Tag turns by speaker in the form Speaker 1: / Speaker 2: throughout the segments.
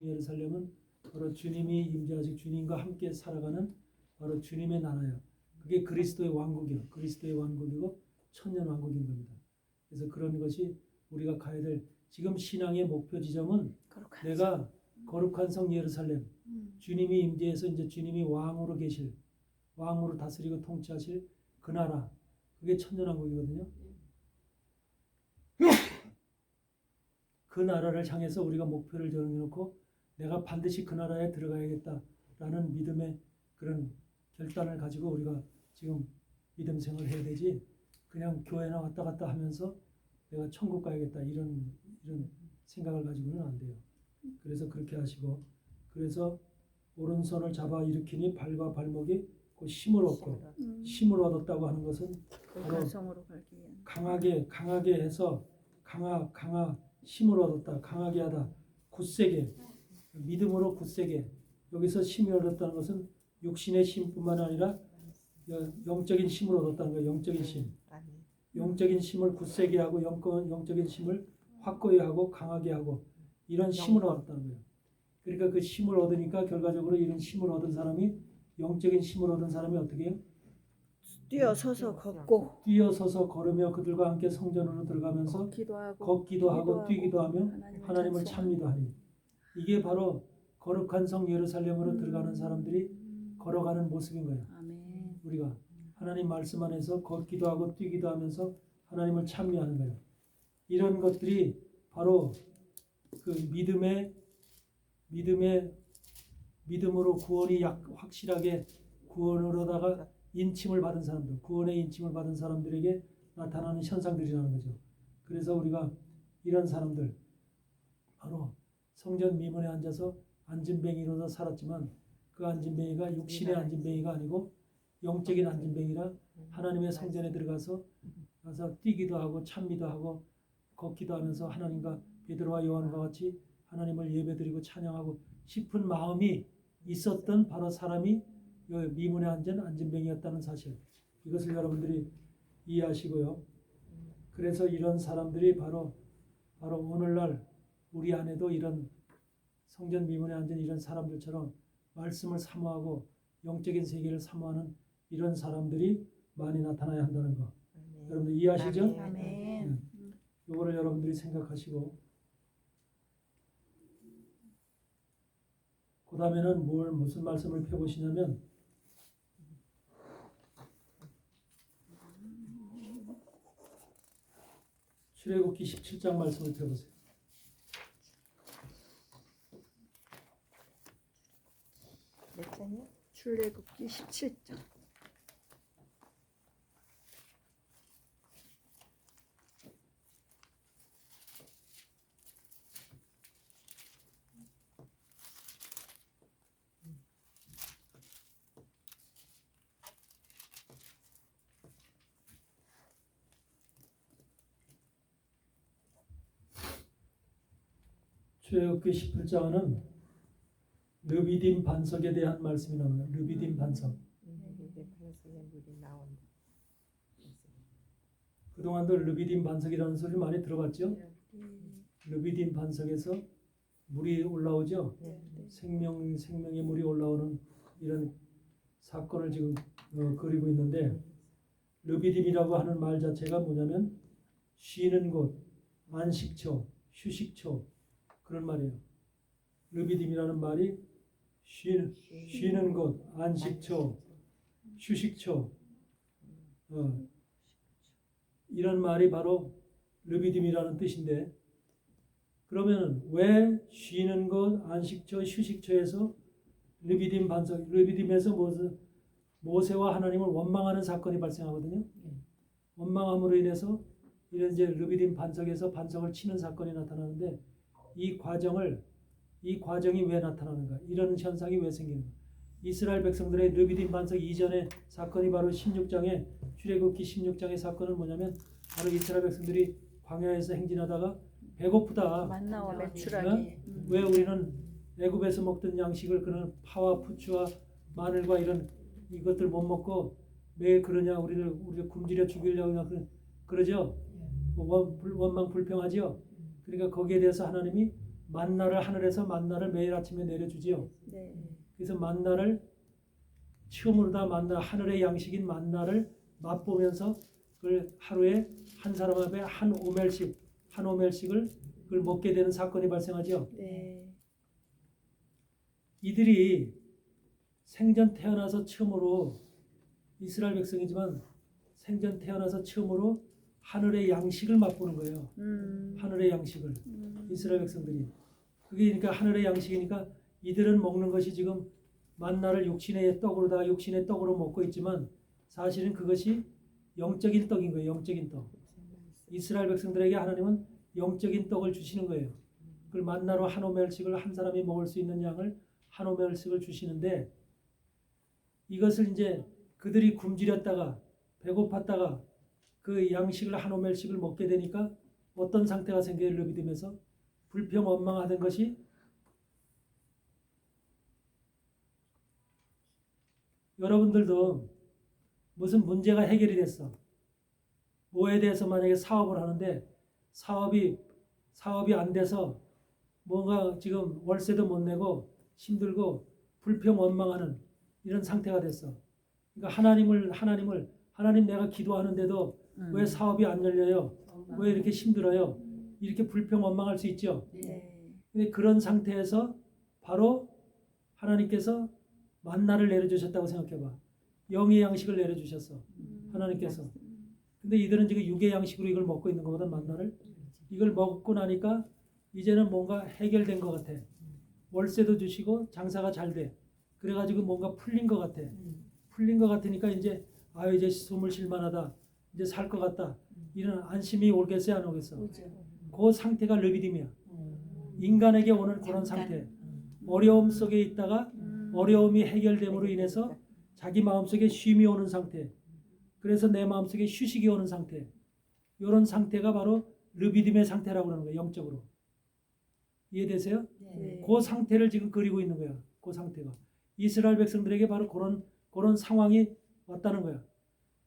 Speaker 1: 예루살렘은 바로 주님이 임재하시고 주님과 함께 살아가는 바로 주님의 나라예요. 그게 그리스도의 왕국이요. 그리스도의 왕국이고 천년 왕국인 겁니다. 그래서 그런 것이 우리가 가야 될 지금 신앙의 목표 지점은 내가 거룩한 성 예루살렘 주님이 임재해서 이제 주님이 왕으로 계실 왕으로 다스리고 통치하실 그 나라 그게 천년 왕국이거든요. 그 나라를 향해서 우리가 목표를 정해놓고 내가 반드시 그 나라에 들어가야겠다라는 믿음의 그런 결단을 가지고 우리가 지금 믿음 생활을 해야 되지 그냥 교회나 왔다 갔다 하면서 내가 천국 가야겠다 이런 생각을 가지고는 안 돼요. 그래서 그렇게 하시고 그래서 오른손을 잡아 일으키니 발과 발목이 곧 힘을 얻고 힘을 얻었다고 하는 것은 바로 강하게 해서 힘을 얻었다. 강하게 하다. 굳세게 믿음으로 굳세게 여기서 힘을 얻었다는 것은 육신의 힘뿐만 아니라 영적인 힘을 얻었다는 거예요. 영적인 힘. 영적인 힘을 굳세게 하고 영적인 힘을 확고히 하고 강하게 하고 이런 힘을 얻었다는 거예요. 그러니까 그 힘을 얻으니까 결과적으로 이런 힘을 얻은 사람이 영적인 힘을 얻은 사람이 어떻게 해요?
Speaker 2: 뛰어서서 걷고
Speaker 1: 뛰어서서 걸으며 그들과 함께 성전으로 들어가면서 걷기도 하고 뛰기도 하며 하나님을 찬미도 하니 이게 바로 거룩한 성 예루살렘으로 들어가는 사람들이 걸어가는 모습인 거예요.
Speaker 2: 아멘.
Speaker 1: 우리가 하나님 말씀 안에서 걷기도 하고 뛰기도 하면서 하나님을 찬미하는 거예요. 이런 것들이 바로 그 믿음으로 구원이 확실하게 구원으로다가 인침을 받은 사람들, 구원의 인침을 받은 사람들에게 나타나는 현상들이라는 거죠. 그래서 우리가 이런 사람들 바로 성전 미문에 앉아서 안진뱅이로서 살았지만 그 안진뱅이가 육신의 안진뱅이가 아니고 영적인 안진뱅이라 하나님의 성전에 들어가서 뛰기도 하고 찬미도 하고 걷기도 하면서 하나님과 베드로와 요한과 같이 하나님을 예배드리고 찬양하고 싶은 마음이 있었던 바로 사람이 미문에 앉은 안진뱅이였다는 사실 이것을 여러분들이 이해하시고요. 그래서 이런 사람들이 바로 오늘날 우리 안에도 이런 성전 미문에 앉은 이런 사람들처럼 말씀을 사모하고 영적인 세계를 사모하는 이런 사람들이 많이 나타나야 한다는 거. 여러분들 이해하시죠?
Speaker 2: 아멘.
Speaker 1: 이거를 여러분들이 생각하시고 그 다음에는 무슨 말씀을 펴보시냐면 출애굽기 17장 말씀을 펴보세요.
Speaker 2: 몇 장이요? 출애굽기 17장.
Speaker 1: 출애굽기 18장은 르비딤 반석에 대한 말씀이 나옵니다. 르비딤 반석. 그동안도 르비딤 반석이라는 소리를 많이 들어봤죠? 르비딤 반석에서 물이 올라오죠? 생명의 물이 올라오는 이런 사건을 지금 그리고 있는데 르비딤이라고 하는 말 자체가 뭐냐면 쉬는 곳, 안식처, 휴식처 그런 말이에요. 르비딤이라는 말이 쉬는 곳, 안식처, 휴식처 이런 말이 바로 르비딤이라는 뜻인데 그러면 왜 쉬는 곳, 안식처, 휴식처에서 르비딤 반석, 르비딤에서 모세와 하나님을 원망하는 사건이 발생하거든요. 원망함으로 인해서 이런 이제 르비딤 반석에서 반석을 치는 사건이 나타나는데 이 과정이 왜 나타나는가? 이런 현상이 왜 생기는가? 이스라엘 백성들의 르비딤 반석 이전의 사건이 바로 16장의 출애굽기 16장의 사건은 뭐냐면 바로 이스라엘 백성들이 광야에서 행진하다가 배고프다.
Speaker 2: 만나와 메추라기.
Speaker 1: 왜 우리는 애굽에서 먹던 양식을 그런 파와 푸추와 마늘과 이것들 못 먹고 왜 그러냐? 우리를 굶주려 죽이려고 그러죠. 원망 불평하죠. 그러니까 거기에 대해서 하나님이 만나를 하늘에서 만나를 매일 아침에 내려주지요.
Speaker 2: 네.
Speaker 1: 그래서 만나를 처음으로 다 만나 하늘의 양식인 만나를 맛보면서 그걸 하루에 한 사람 앞에 한 오멜씩을 그걸 먹게 되는 사건이 발생하죠.
Speaker 2: 네.
Speaker 1: 이들이 생전 태어나서 처음으로 이스라엘 백성이지만 생전 태어나서 처음으로 하늘의 양식을 맛보는 거예요. 하늘의 양식을 이스라엘 백성들이 그게 그러니까 하늘의 양식이니까 이들은 먹는 것이 지금 만나를 육신의 떡으로 먹고 있지만 사실은 그것이 영적인 떡인 거예요. 영적인 떡. 이스라엘 백성들에게 하나님은 영적인 떡을 주시는 거예요. 그걸 만나로 한 오멜씩을 한 사람이 먹을 수 있는 양을 한 오멜씩을 주시는데 이것을 이제 그들이 굶주렸다가 배고팠다가 그 양식을 한 오멜씩을 먹게 되니까 어떤 상태가 생겨요? 르비딤에서 불평 원망하던 것이 여러분들도 무슨 문제가 해결이 됐어. 뭐에 대해서 만약에 사업을 하는데 사업이 안 돼서 뭔가 지금 월세도 못 내고 힘들고 불평 원망하는 이런 상태가 됐어. 그러니까 하나님 내가 기도하는데도 왜 사업이 안 열려요? 왜 이렇게 힘들어요? 이렇게 불평 원망할 수 있죠.
Speaker 2: 네.
Speaker 1: 근데 그런 상태에서 바로 하나님께서 만나를 내려주셨다고 생각해봐. 영의 양식을 내려주셨어. 하나님께서. 근데 이들은 지금 육의 양식으로 이걸 먹고 있는 거거든. 만나를. 이걸 먹고 나니까 이제는 뭔가 해결된 것 같아. 월세도 주시고 장사가 잘 돼. 그래가지고 뭔가 풀린 것 같아. 풀린 것 같으니까 이제 이제 숨을 쉴 만하다. 이제 살 것 같다. 이런 안심이 오겠어요? 안 오겠어? 그 상태가 르비딤이야. 인간에게 오는 그런 상태. 어려움 속에 있다가 어려움이 해결됨으로 인해서 자기 마음속에 쉼이 오는 상태. 그래서 내 마음속에 휴식이 오는 상태. 이런 상태가 바로 르비딤의 상태라고 하는 거예요. 영적으로. 이해되세요?
Speaker 2: 네.
Speaker 1: 그 상태를 지금 그리고 있는 거야. 그 상태가. 이스라엘 백성들에게 바로 그런 상황이 왔다는 거야.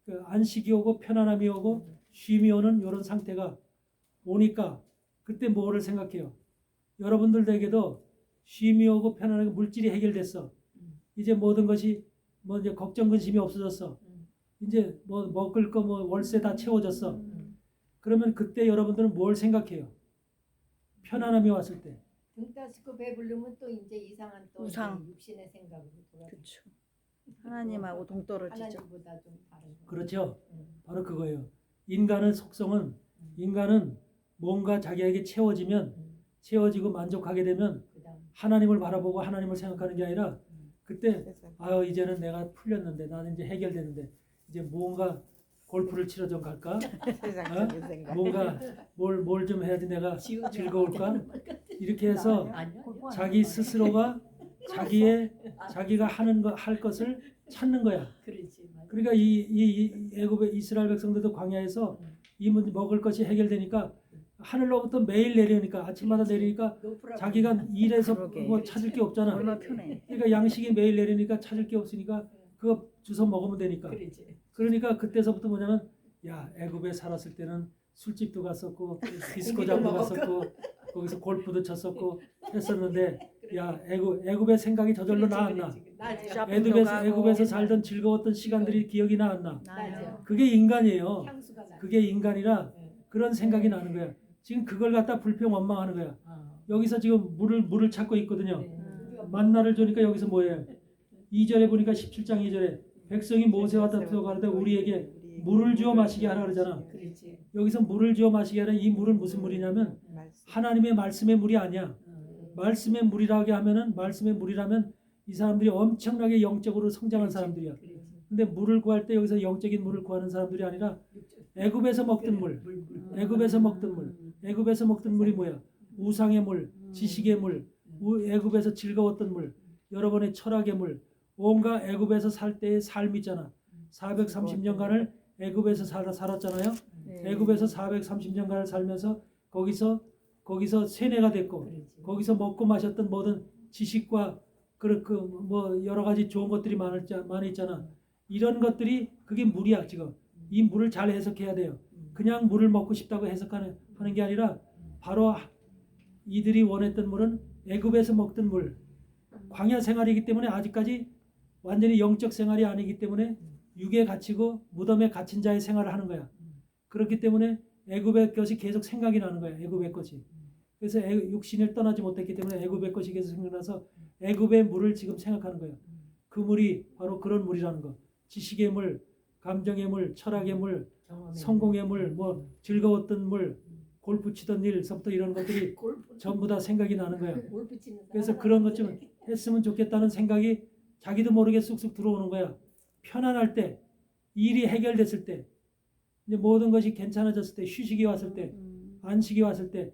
Speaker 1: 그 안식이 오고 편안함이 오고 쉼이 오는 이런 상태가 오니까 그때 뭐를 생각해요? 여러분들에게도 쉼이 오고 편안하게 물질이 해결됐어. 이제 모든 것이 뭐 이제 걱정 근심이 없어졌어. 이제 뭐 먹을 거 뭐 월세 다 채워졌어. 그러면 그때 여러분들은 뭘 생각해요? 편안함이 왔을 때.
Speaker 3: 등 따시고 배부르면 또 이제 이상한 또
Speaker 2: 우상.
Speaker 3: 이제 육신의 생각으로 돌아가.
Speaker 2: 그렇죠. 하나님하고 동떨어지죠.
Speaker 3: 하나님보다 좀 다른 거.
Speaker 1: 그렇죠. 바로 그거예요. 인간의 속성은 인간은 뭔가 자기에게 채워지고 만족하게 되면
Speaker 3: 그다음
Speaker 1: 하나님을 바라보고 하나님을 생각하는 게 아니라 그때 이제는 내가 풀렸는데 나는 이제 해결되는데 이제 뭔가 골프를 치러 좀 갈까?
Speaker 2: 세상적인 생각.
Speaker 1: 뭔가 뭘 좀 해야지 내가 즐거울까? 이렇게 해서 자기 스스로가 자기가 할 것을 찾는 거야.
Speaker 3: 그렇지. 맞아.
Speaker 1: 그러니까 이 애굽의 이스라엘 백성들도 광야에서 이 문제 먹을 것이 해결되니까 하늘로부터 매일 내리니까 아침마다 내리니까
Speaker 3: 높으라고.
Speaker 1: 자기가 일해서
Speaker 2: 그러게.
Speaker 1: 뭐 찾을 게 없잖아.
Speaker 2: 얼마나 편해.
Speaker 1: 그러니까 양식이 매일 내리니까 찾을 게 없으니까 그거 주워 먹으면 되니까.
Speaker 3: 그렇지.
Speaker 1: 그러니까 그때서부터 뭐냐면 야 애굽에 살았을 때는 술집도 갔었고 디스코장도 갔었고 거기서 골프도 쳤었고 했었는데 야 애굽의 생각이 저절로 나왔나?
Speaker 2: 쇼핑도 가고.
Speaker 1: 애굽에서 살던 즐거웠던 시간들이 기억이 나왔나?
Speaker 3: 나죠.
Speaker 1: 그게 인간이에요.
Speaker 3: 향수가 나.
Speaker 1: 그게 인간이라
Speaker 3: 네.
Speaker 1: 그런 생각이 나는 거야. 지금 그걸 갖다 불평 원망하는 거야. 여기서 지금 물을 찾고 있거든요.
Speaker 3: 네.
Speaker 1: 만나를 주니까 여기서 뭐예요? 2절에 보니까 17장 2절에 백성이 모세와 다투어 가로되 우리에게 물을 주어 마시게 하라 그러잖아.
Speaker 3: 그렇지.
Speaker 1: 여기서 물을 주어 마시게 하는 이 물은 무슨 물이냐면 하나님의 말씀의 물이 아니야. 말씀의 물이라고 하면은 말씀의 물이라면 이 사람들이 엄청나게 영적으로 성장한 사람들이야.
Speaker 3: 그렇지.
Speaker 1: 근데 물을 구할 때 여기서 영적인 물을 구하는 사람들이 아니라 애굽에서 먹던 물. 애굽에서 먹던 물. 애굽에서 먹던 물이 뭐야? 우상의 물, 지식의 물, 애굽에서 즐거웠던 물, 여러분의 철학의 물, 온갖 애굽에서 살 때의 삶 있잖아. 430년간을 애굽에서 살았잖아요.
Speaker 2: 네.
Speaker 1: 애굽에서 430년간을 살면서 거기서 세뇌가 됐고
Speaker 3: 그렇지.
Speaker 1: 거기서 먹고 마셨던 모든 지식과 뭐 여러 가지 좋은 것들이 많이 있잖아. 이런 것들이 그게 물이야 지금. 이 물을 잘 해석해야 돼요. 그냥 물을 먹고 싶다고 해석하는 게 아니라 바로 이들이 원했던 물은 애굽에서 먹던 물, 광야 생활이기 때문에 아직까지 완전히 영적 생활이 아니기 때문에 육에 갇히고 무덤에 갇힌 자의 생활을 하는 거야. 그렇기 때문에 애굽의 것이 계속 생각이 나는 거야. 애굽의 것이. 그래서 육신을 떠나지 못했기 때문에 애굽의 것이 계속 생각나서 애굽의 물을 지금 생각하는 거야. 그 물이 바로 그런 물이라는 거. 지식의 물, 감정의 물, 철학의 물, 성공의 물, 뭐 즐거웠던 물, 골프 치던 일서부터 이런 것들이 전부 다 생각이 나는 거야. 그래서 그런 것 좀 했으면 좋겠다는 생각이 자기도 모르게 쑥쑥 들어오는 거야. 편안할 때, 일이 해결됐을 때, 이제 모든 것이 괜찮아졌을 때, 휴식이 왔을 때, 안식이 왔을 때,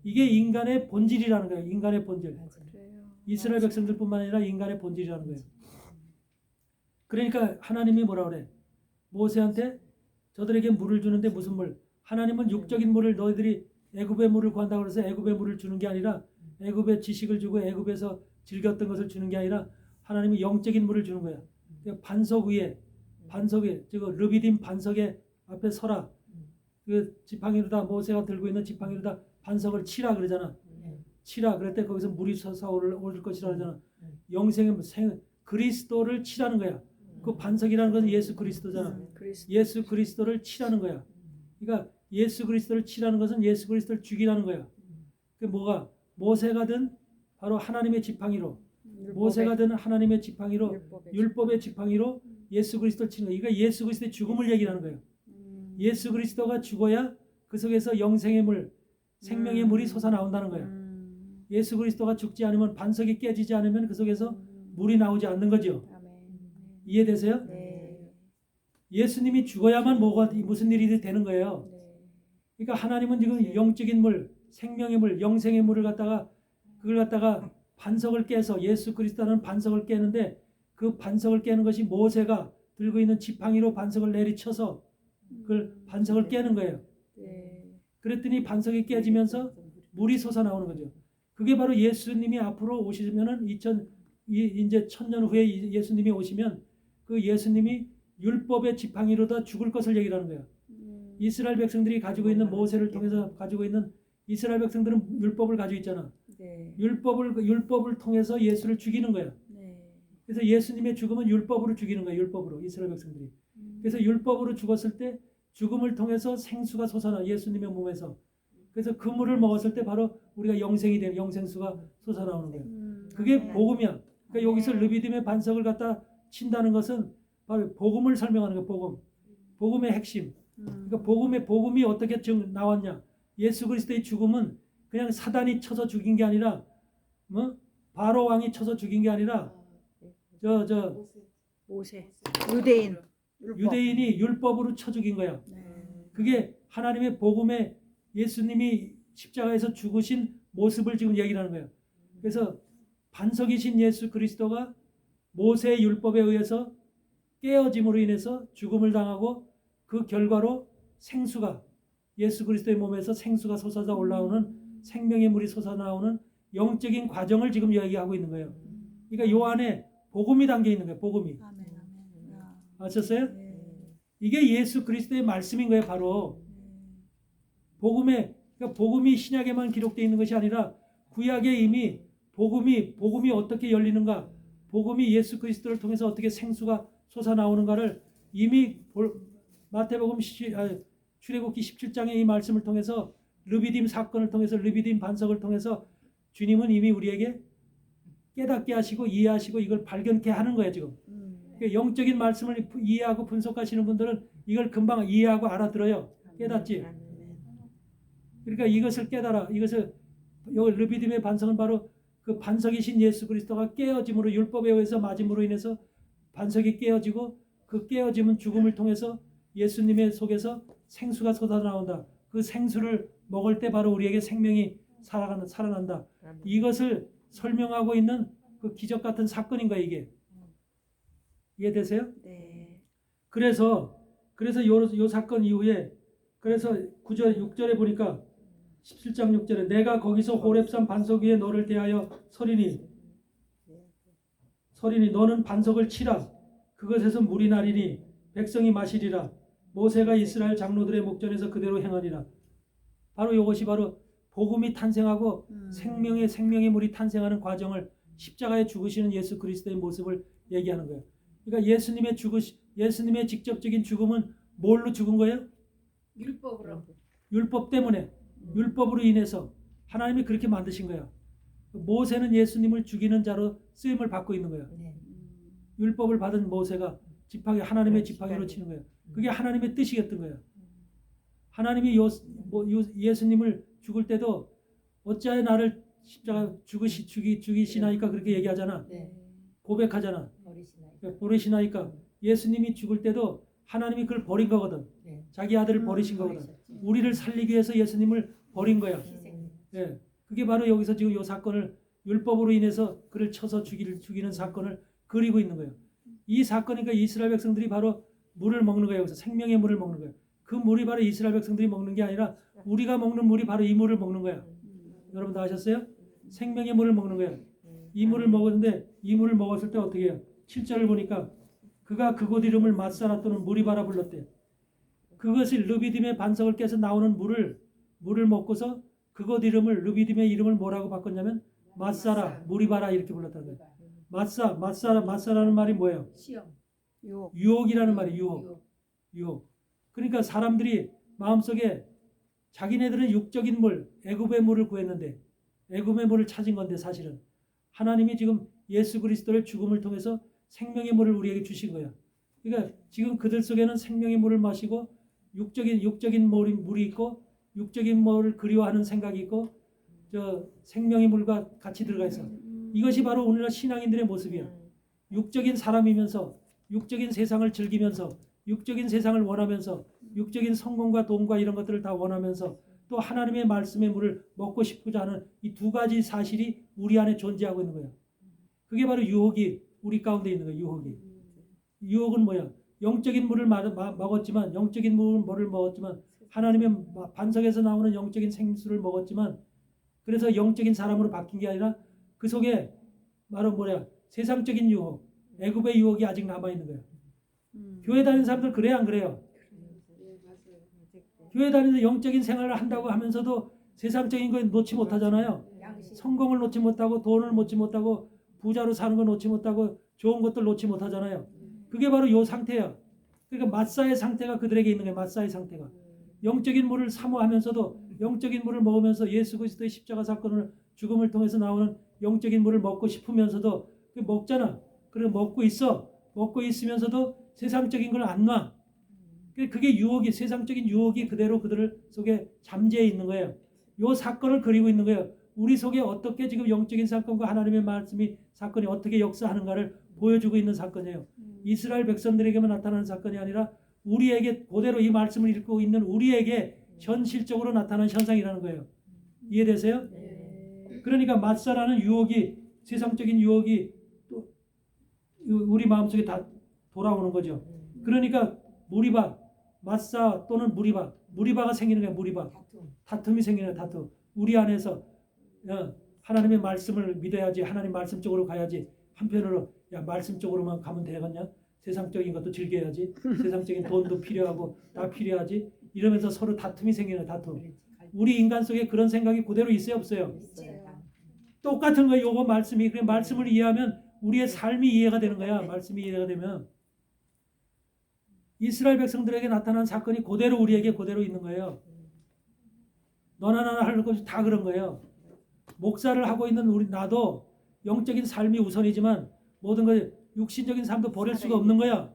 Speaker 1: 이게 인간의 본질이라는 거예요. 인간의 본질.
Speaker 2: 그래요.
Speaker 1: 이스라엘 백성들뿐만 아니라 인간의 본질이라는 거예요. 그러니까 하나님이 뭐라 그래? 모세한테 저들에게 물을 주는데 무슨 물? 하나님은 육적인 물을 너희들이 애굽의 물을 구한다고 해서 애굽의 물을 주는 게 아니라 애굽의 지식을 주고 애굽에서 즐겼던 것을 주는 게 아니라 하나님이 영적인 물을 주는 거야. 반석 위에 저 르비딤 반석에 앞에 서라. 그 지팡이로다 모세가 들고 있는 지팡이로다 반석을 치라 그러잖아. 치라 그럴 때 거기서 물이 솟아 오를 것이라 그러잖아. 영생의 그리스도를 치라는 거야. 그 반석이라는 것은 예수 그리스도잖아. 예수 그리스도를 치라는 거야. 그러니까 예수 그리스도를 치라는 것은 예수 그리스도를 죽이라는 거야. 그 뭐가 모세가 든 바로 하나님의 지팡이로 모세가 든 하나님의 지팡이로 율법의 지팡이로 예수 그리스도를 치는 거야. 그러니까 예수 그리스도의 죽음을 얘기하는 거예요. 예수 그리스도가 죽어야 그 속에서 영생의 물, 생명의 물이 솟아나온다는 거예요. 예수 그리스도가 죽지 않으면 반석이 깨지지 않으면 그 속에서 물이 나오지 않는 거죠. 이해되세요?
Speaker 2: 네.
Speaker 1: 예수님이 죽어야만 무슨 일이 되는 거예요. 그러니까 하나님은 지금 영적인 물, 생명의 물, 영생의 물을 그걸 갖다가 반석을 깨서 예수 그리스도는 반석을 깨는데 그 반석을 깨는 것이 모세가 들고 있는 지팡이로 반석을 내리쳐서 그걸 반석을 깨는 거예요. 그랬더니 반석이 깨지면서 물이 솟아나오는 거죠. 그게 바로 예수님이 앞으로 오시면은 이제 1000년 후에 예수님이 오시면 그 예수님이 율법의 지팡이로다 죽을 것을 얘기하는 거예요. 이스라엘 백성들이 가지고 있는 모세를 통해서 가지고 있는 이스라엘 백성들은 율법을 가지고 있잖아. 율법을 통해서 예수를 죽이는 거야. 그래서 예수님의 죽음은 율법으로 죽이는 거야. 율법으로 이스라엘 백성들이. 그래서 율법으로 죽었을 때 죽음을 통해서 생수가 솟아나 예수님의 몸에서. 그래서 그 물을 먹었을 때 바로 우리가 영생이 되는 영생수가 솟아나오는 거예요. 그게 복음이야. 그러니까 여기서 르비딤의 반석을 갖다 친다는 것은 바로 복음을 설명하는 거예요. 복음. 복음의 핵심. 그러니까 복음이 어떻게 나왔냐? 예수 그리스도의 죽음은 그냥 사단이 쳐서 죽인 게 아니라 바로 왕이 쳐서 죽인 게 아니라
Speaker 2: 모세
Speaker 1: 유대인이 율법으로 쳐 죽인 거야. 그게 하나님의 복음에 예수님이 십자가에서 죽으신 모습을 지금 얘기를 하는 거예요. 그래서 반석이신 예수 그리스도가 모세의 율법에 의해서 깨어짐으로 인해서 죽음을 당하고 그 결과로 생수가 예수 그리스도의 몸에서 생수가 솟아져 올라오는 생명의 물이 솟아나오는 영적인 과정을 지금 이야기하고 있는 거예요. 그러니까 요 안에 복음이 담겨 있는 거예요. 복음이. 아셨어요? 이게 예수 그리스도의 말씀인 거예요. 바로 그러니까 복음이 신약에만 기록되어 있는 것이 아니라 구약에 이미 복음이 어떻게 열리는가, 복음이 예수 그리스도를 통해서 어떻게 생수가 솟아나오는가를 이미 마태복음 출애굽기 17장의 이 말씀을 통해서 르비딤 사건을 통해서 르비딤 반석을 통해서 주님은 이미 우리에게 깨닫게 하시고 이해하시고 이걸 발견케 하는 거예요. 지금 그러니까 영적인 말씀을 이해하고 분석하시는 분들은 이걸 금방 이해하고 알아들어요. 깨닫지. 그러니까 이것을 깨달아. 여기 르비딤의 반석은 바로 그 반석이신 예수 그리스도가 깨어짐으로 율법에 의해서 맞음으로 인해서 반석이 깨어지고 그 깨어짐은 죽음을 통해서 예수님의 속에서 생수가 솟아나온다. 그 생수를 먹을 때 바로 우리에게 생명이 살아난다. 이것을 설명하고 있는 그 기적 같은 사건인 거야 이게. 이해되세요?
Speaker 2: 네.
Speaker 1: 그래서 요 사건 이후에 그래서 9절 6절에 보니까 17장 6절에 내가 거기서 호렙산 반석 위에 너를 대하여 서리니 너는 반석을 치라. 그것에서 물이 나리니 백성이 마시리라. 모세가 이스라엘 장로들의 목전에서 그대로 행하니라. 바로 이것이 바로 복음이 탄생하고
Speaker 2: 음.
Speaker 1: 생명의 물이 탄생하는 과정을 십자가에 죽으시는 예수 그리스도의 모습을 얘기하는 거예요. 그러니까 예수님의 직접적인 죽음은 뭘로 죽은 거예요?
Speaker 3: 율법으로.
Speaker 1: 율법 때문에, 율법으로 인해서 하나님이 그렇게 만드신 거예요. 모세는 예수님을 죽이는 자로 쓰임을 받고 있는 거예요.
Speaker 3: 네.
Speaker 1: 율법을 받은 모세가 하나님의 지팡이로 치는 거예요. 그게 하나님의 뜻이었던 거예요. 하나님이 예수님을 죽을 때도 어찌하여 나를 십자가 죽이시나이까 그렇게 얘기하잖아.
Speaker 3: 네.
Speaker 1: 고백하잖아.
Speaker 3: 버리시나이까.
Speaker 1: 버리시나이까. 예수님이 죽을 때도 하나님이 그걸 버린 거거든.
Speaker 3: 네.
Speaker 1: 자기 아들을 버리신 거거든.
Speaker 3: 버리셨죠.
Speaker 1: 우리를 살리기 위해서 예수님을 버린 거야.
Speaker 3: 희생.
Speaker 1: 예. 그게 바로 여기서 지금 이 사건을 율법으로 인해서 그를 쳐서 죽이는 사건을 그리고 있는 거예요. 이 사건이니까 이스라엘 백성들이 바로 물을 먹는 거예요. 여기서 생명의 물을 먹는 거예요. 그 물이 바로 이스라엘 백성들이 먹는 게 아니라 우리가 먹는 물이 바로 이 물을 먹는 거야. 여러분 다 아셨어요? 생명의 물을 먹는 거예요. 이 물을 먹었는데 이 물을 먹었을 때 어떻게 해요? 7절을 보니까 그가 그곳 이름을 맞사라 또는 무리바라 불렀대. 그것이 르비딤의 반석을 깨서 나오는 물을 먹고서 그곳 이름을 르비딤의 이름을 뭐라고 바꿨냐면 맞사라 무리바라 이렇게 불렀다는 거예요. 맞사라는 말이 뭐예요?
Speaker 3: 시험.
Speaker 1: 유혹이라는 말이에요. 유혹. 그러니까 사람들이 마음속에 자기네들은 육적인 물, 애굽의 물을 구했는데 애굽의 물을 찾은 건데 사실은 하나님이 지금 예수 그리스도의 죽음을 통해서 생명의 물을 우리에게 주신 거예요. 그러니까 지금 그들 속에는 생명의 물을 마시고 육적인 물이 있고 육적인 물을 그리워하는 생각이 있고 생명의 물과 같이 들어가 있어. 이것이 바로 오늘날 신앙인들의 모습이야. 육적인 사람이면서 육적인 세상을 즐기면서 육적인 세상을 원하면서 육적인 성공과 돈과 이런 것들을 다 원하면서 또 하나님의 말씀의 물을 먹고 싶고자 하는 이 두 가지 사실이 우리 안에 존재하고 있는 거예요. 그게 바로 유혹이 우리 가운데 있는 거예요. 유혹은 뭐야? 영적인 물을 먹었지만 영적인 물을 먹었지만 하나님의 반석에서 나오는 영적인 생수를 먹었지만 그래서 영적인 사람으로 바뀐 게 아니라 그 속에 바로 뭐야? 세상적인 유혹, 애굽의 유혹이 아직 남아 있는 거예요. 교회 다니는 사람들 그래요, 안 그래요? 교회 다니면서 영적인 생활을 한다고 하면서도 세상적인 거 놓지 못하잖아요. 성공을 놓지 못하고 돈을 놓지 못하고 부자로 사는 거 놓지 못하고 좋은 것들 놓지 못하잖아요. 그게 바로 요 상태야. 그러니까 마사의 상태가 그들에게 있는 거예요. 마사의 상태가. 영적인 물을 사모하면서도 영적인 물을 먹으면서 예수 그리스도의 십자가 사건을 죽음을 통해서 나오는 영적인 물을 먹고 싶으면서도 먹잖아. 그래 먹고 있어. 먹고 있으면서도 세상적인 걸 안 놔. 그게 유혹이 세상적인 유혹이 그대로 그들 속에 잠재해 있는 거예요. 요 사건을 그리고 있는 거예요. 우리 속에 어떻게 지금 영적인 사건과 하나님의 말씀이 사건이 어떻게 역사하는가를 보여주고 있는 사건이에요. 이스라엘 백성들에게만 나타나는 사건이 아니라 우리에게 그대로 이 말씀을 읽고 있는 우리에게 현실적으로 나타나는 현상이라는 거예요. 이해되세요? 그러니까 맞사라는 유혹이 세상적인 유혹이 또 우리 마음속에 다 돌아오는 거죠. 그러니까 무리바, 맞사 또는 무리바가 생기는 거예요. 무리바. 다툼이 생기는 거예요. 다툼. 우리 안에서 하나님의 말씀을 믿어야지. 하나님 말씀 쪽으로 가야지. 한편으로 야 말씀 쪽으로만 가면 되겠냐? 세상적인 것도 즐겨야지. 세상적인 돈도 필요하고 다 필요하지. 이러면서 서로 다툼이 생기는 거예요. 다툼. 우리 인간 속에 그런 생각이 그대로 있어요? 없어요? 똑같은 거예요. 요거 말씀이. 그래 말씀을 이해하면 우리의 삶이 이해가 되는 거야. 말씀이 이해가 되면. 이스라엘 백성들에게 나타난 사건이 그대로 우리에게 그대로 있는 거예요. 너나 나나 하는 것이 다 그런 거예요. 목사를 하고 있는 나도 영적인 삶이 우선이지만 모든 것 육신적인 삶도 버릴 수가 없는 거야.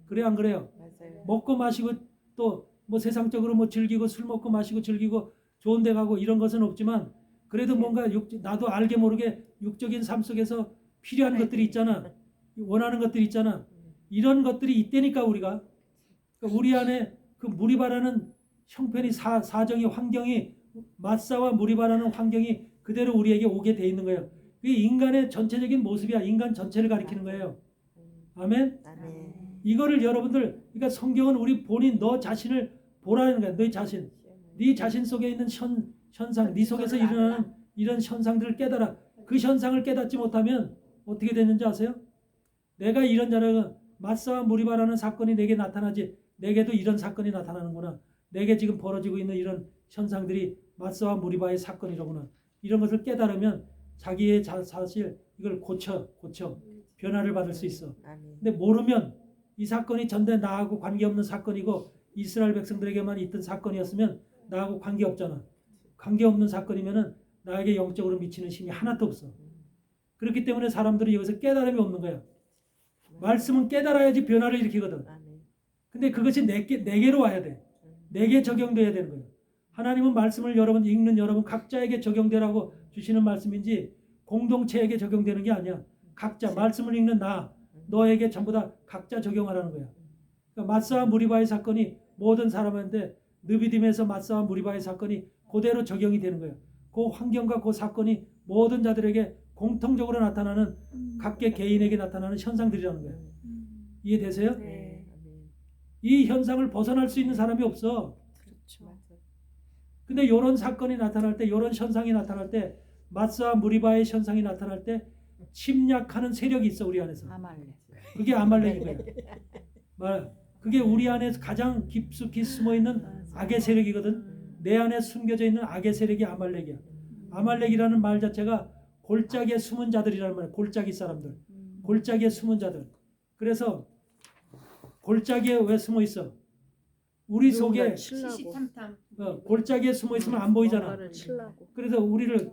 Speaker 1: 그래 안 그래요?
Speaker 2: 맞아요.
Speaker 1: 먹고 마시고 또 뭐 세상적으로 뭐 즐기고 술 먹고 마시고 즐기고 좋은 데 가고 이런 것은 없지만 그래도 뭔가 나도 알게 모르게 육적인 삶 속에서 필요한 것들이 있잖아. 원하는 것들이 있잖아. 이런 것들이 있다니까 우리가. 그러니까 우리 안에 그 무리바라는 형편이 사정이 환경이 맞사와 무리바라는 환경이 그대로 우리에게 오게 돼 있는 거예요. 그게 인간의 전체적인 모습이야. 인간 전체를 가리키는 거예요. 아멘.
Speaker 2: 아멘.
Speaker 1: 이거를 여러분들 그러니까 성경은 우리 본인 너 자신을 보라는 거야. 너 자신. 네 자신 속에 있는 현상, 네 속에서 일어나는 이런 현상들을 깨달아. 그 현상을 깨닫지 못하면 어떻게 되는지 아세요? 내가 이런 자라는 맞사와 무리바라는 사건이 내게 나타나지. 내게도 이런 사건이 나타나는구나. 내게 지금 벌어지고 있는 이런 현상들이 마사와 무리바의 사건이로구나. 이런 것을 깨달으면 자기의 사실 이걸 고쳐 변화를 받을 수 있어.
Speaker 2: 아멘.
Speaker 1: 근데 모르면 이 사건이 전대 나하고 관계없는 사건이고 이스라엘 백성들에게만 있던 사건이었으면 나하고 관계없잖아. 관계없는 사건이면은 나에게 영적으로 미치는 힘이 하나도 없어. 그렇기 때문에 사람들이 여기서 깨달음이 없는 거야. 말씀은 깨달아야지 변화를 일으키거든.
Speaker 2: 아멘.
Speaker 1: 근데 그것이 내게로 와야 돼. 내게 적용돼야 되는 거예요. 하나님은 말씀을 여러분 읽는 여러분 각자에게 적용되라고 주시는 말씀인지 공동체에게 적용되는 게 아니야. 각자 말씀을 읽는 너에게 전부 다 각자 적용하라는 거야. 그러니까 마사와 무리바의 사건이 모든 사람한테 느비딤에서 마사와 무리바의 사건이 그대로 적용이 되는 거예요. 그 환경과 그 사건이 모든 자들에게 공통적으로 나타나는 각계 개인에게 나타나는 현상들이라는 거예요. 이해되세요?
Speaker 2: 네.
Speaker 1: 이 현상을 벗어날 수 있는 사람이 없어.
Speaker 2: 그렇죠.
Speaker 1: 근데 이런 사건이 나타날 때, 이런 현상이 나타날 때, 마사와 무리바의 현상이 나타날 때 침략하는 세력이 있어 우리 안에서.
Speaker 2: 아말렉.
Speaker 1: 그게 아말렉인 거야. 그게 우리 안에 가장 깊숙이 숨어 있는 악의 세력이거든. 내 안에 숨겨져 있는 악의 세력이 아말렉이야. 아말렉이라는 말 자체가 골짜기에 숨은 자들이라는 말이야. 골짜기 사람들. 골짜기에 숨은 자들. 그래서 골짜기에 왜 숨어 있어? 우리 속에
Speaker 3: 시시탐탐.
Speaker 1: 골짜기에 숨어 있으면 안 보이잖아.
Speaker 2: 뭔가를 치려고.
Speaker 1: 그래서 우리를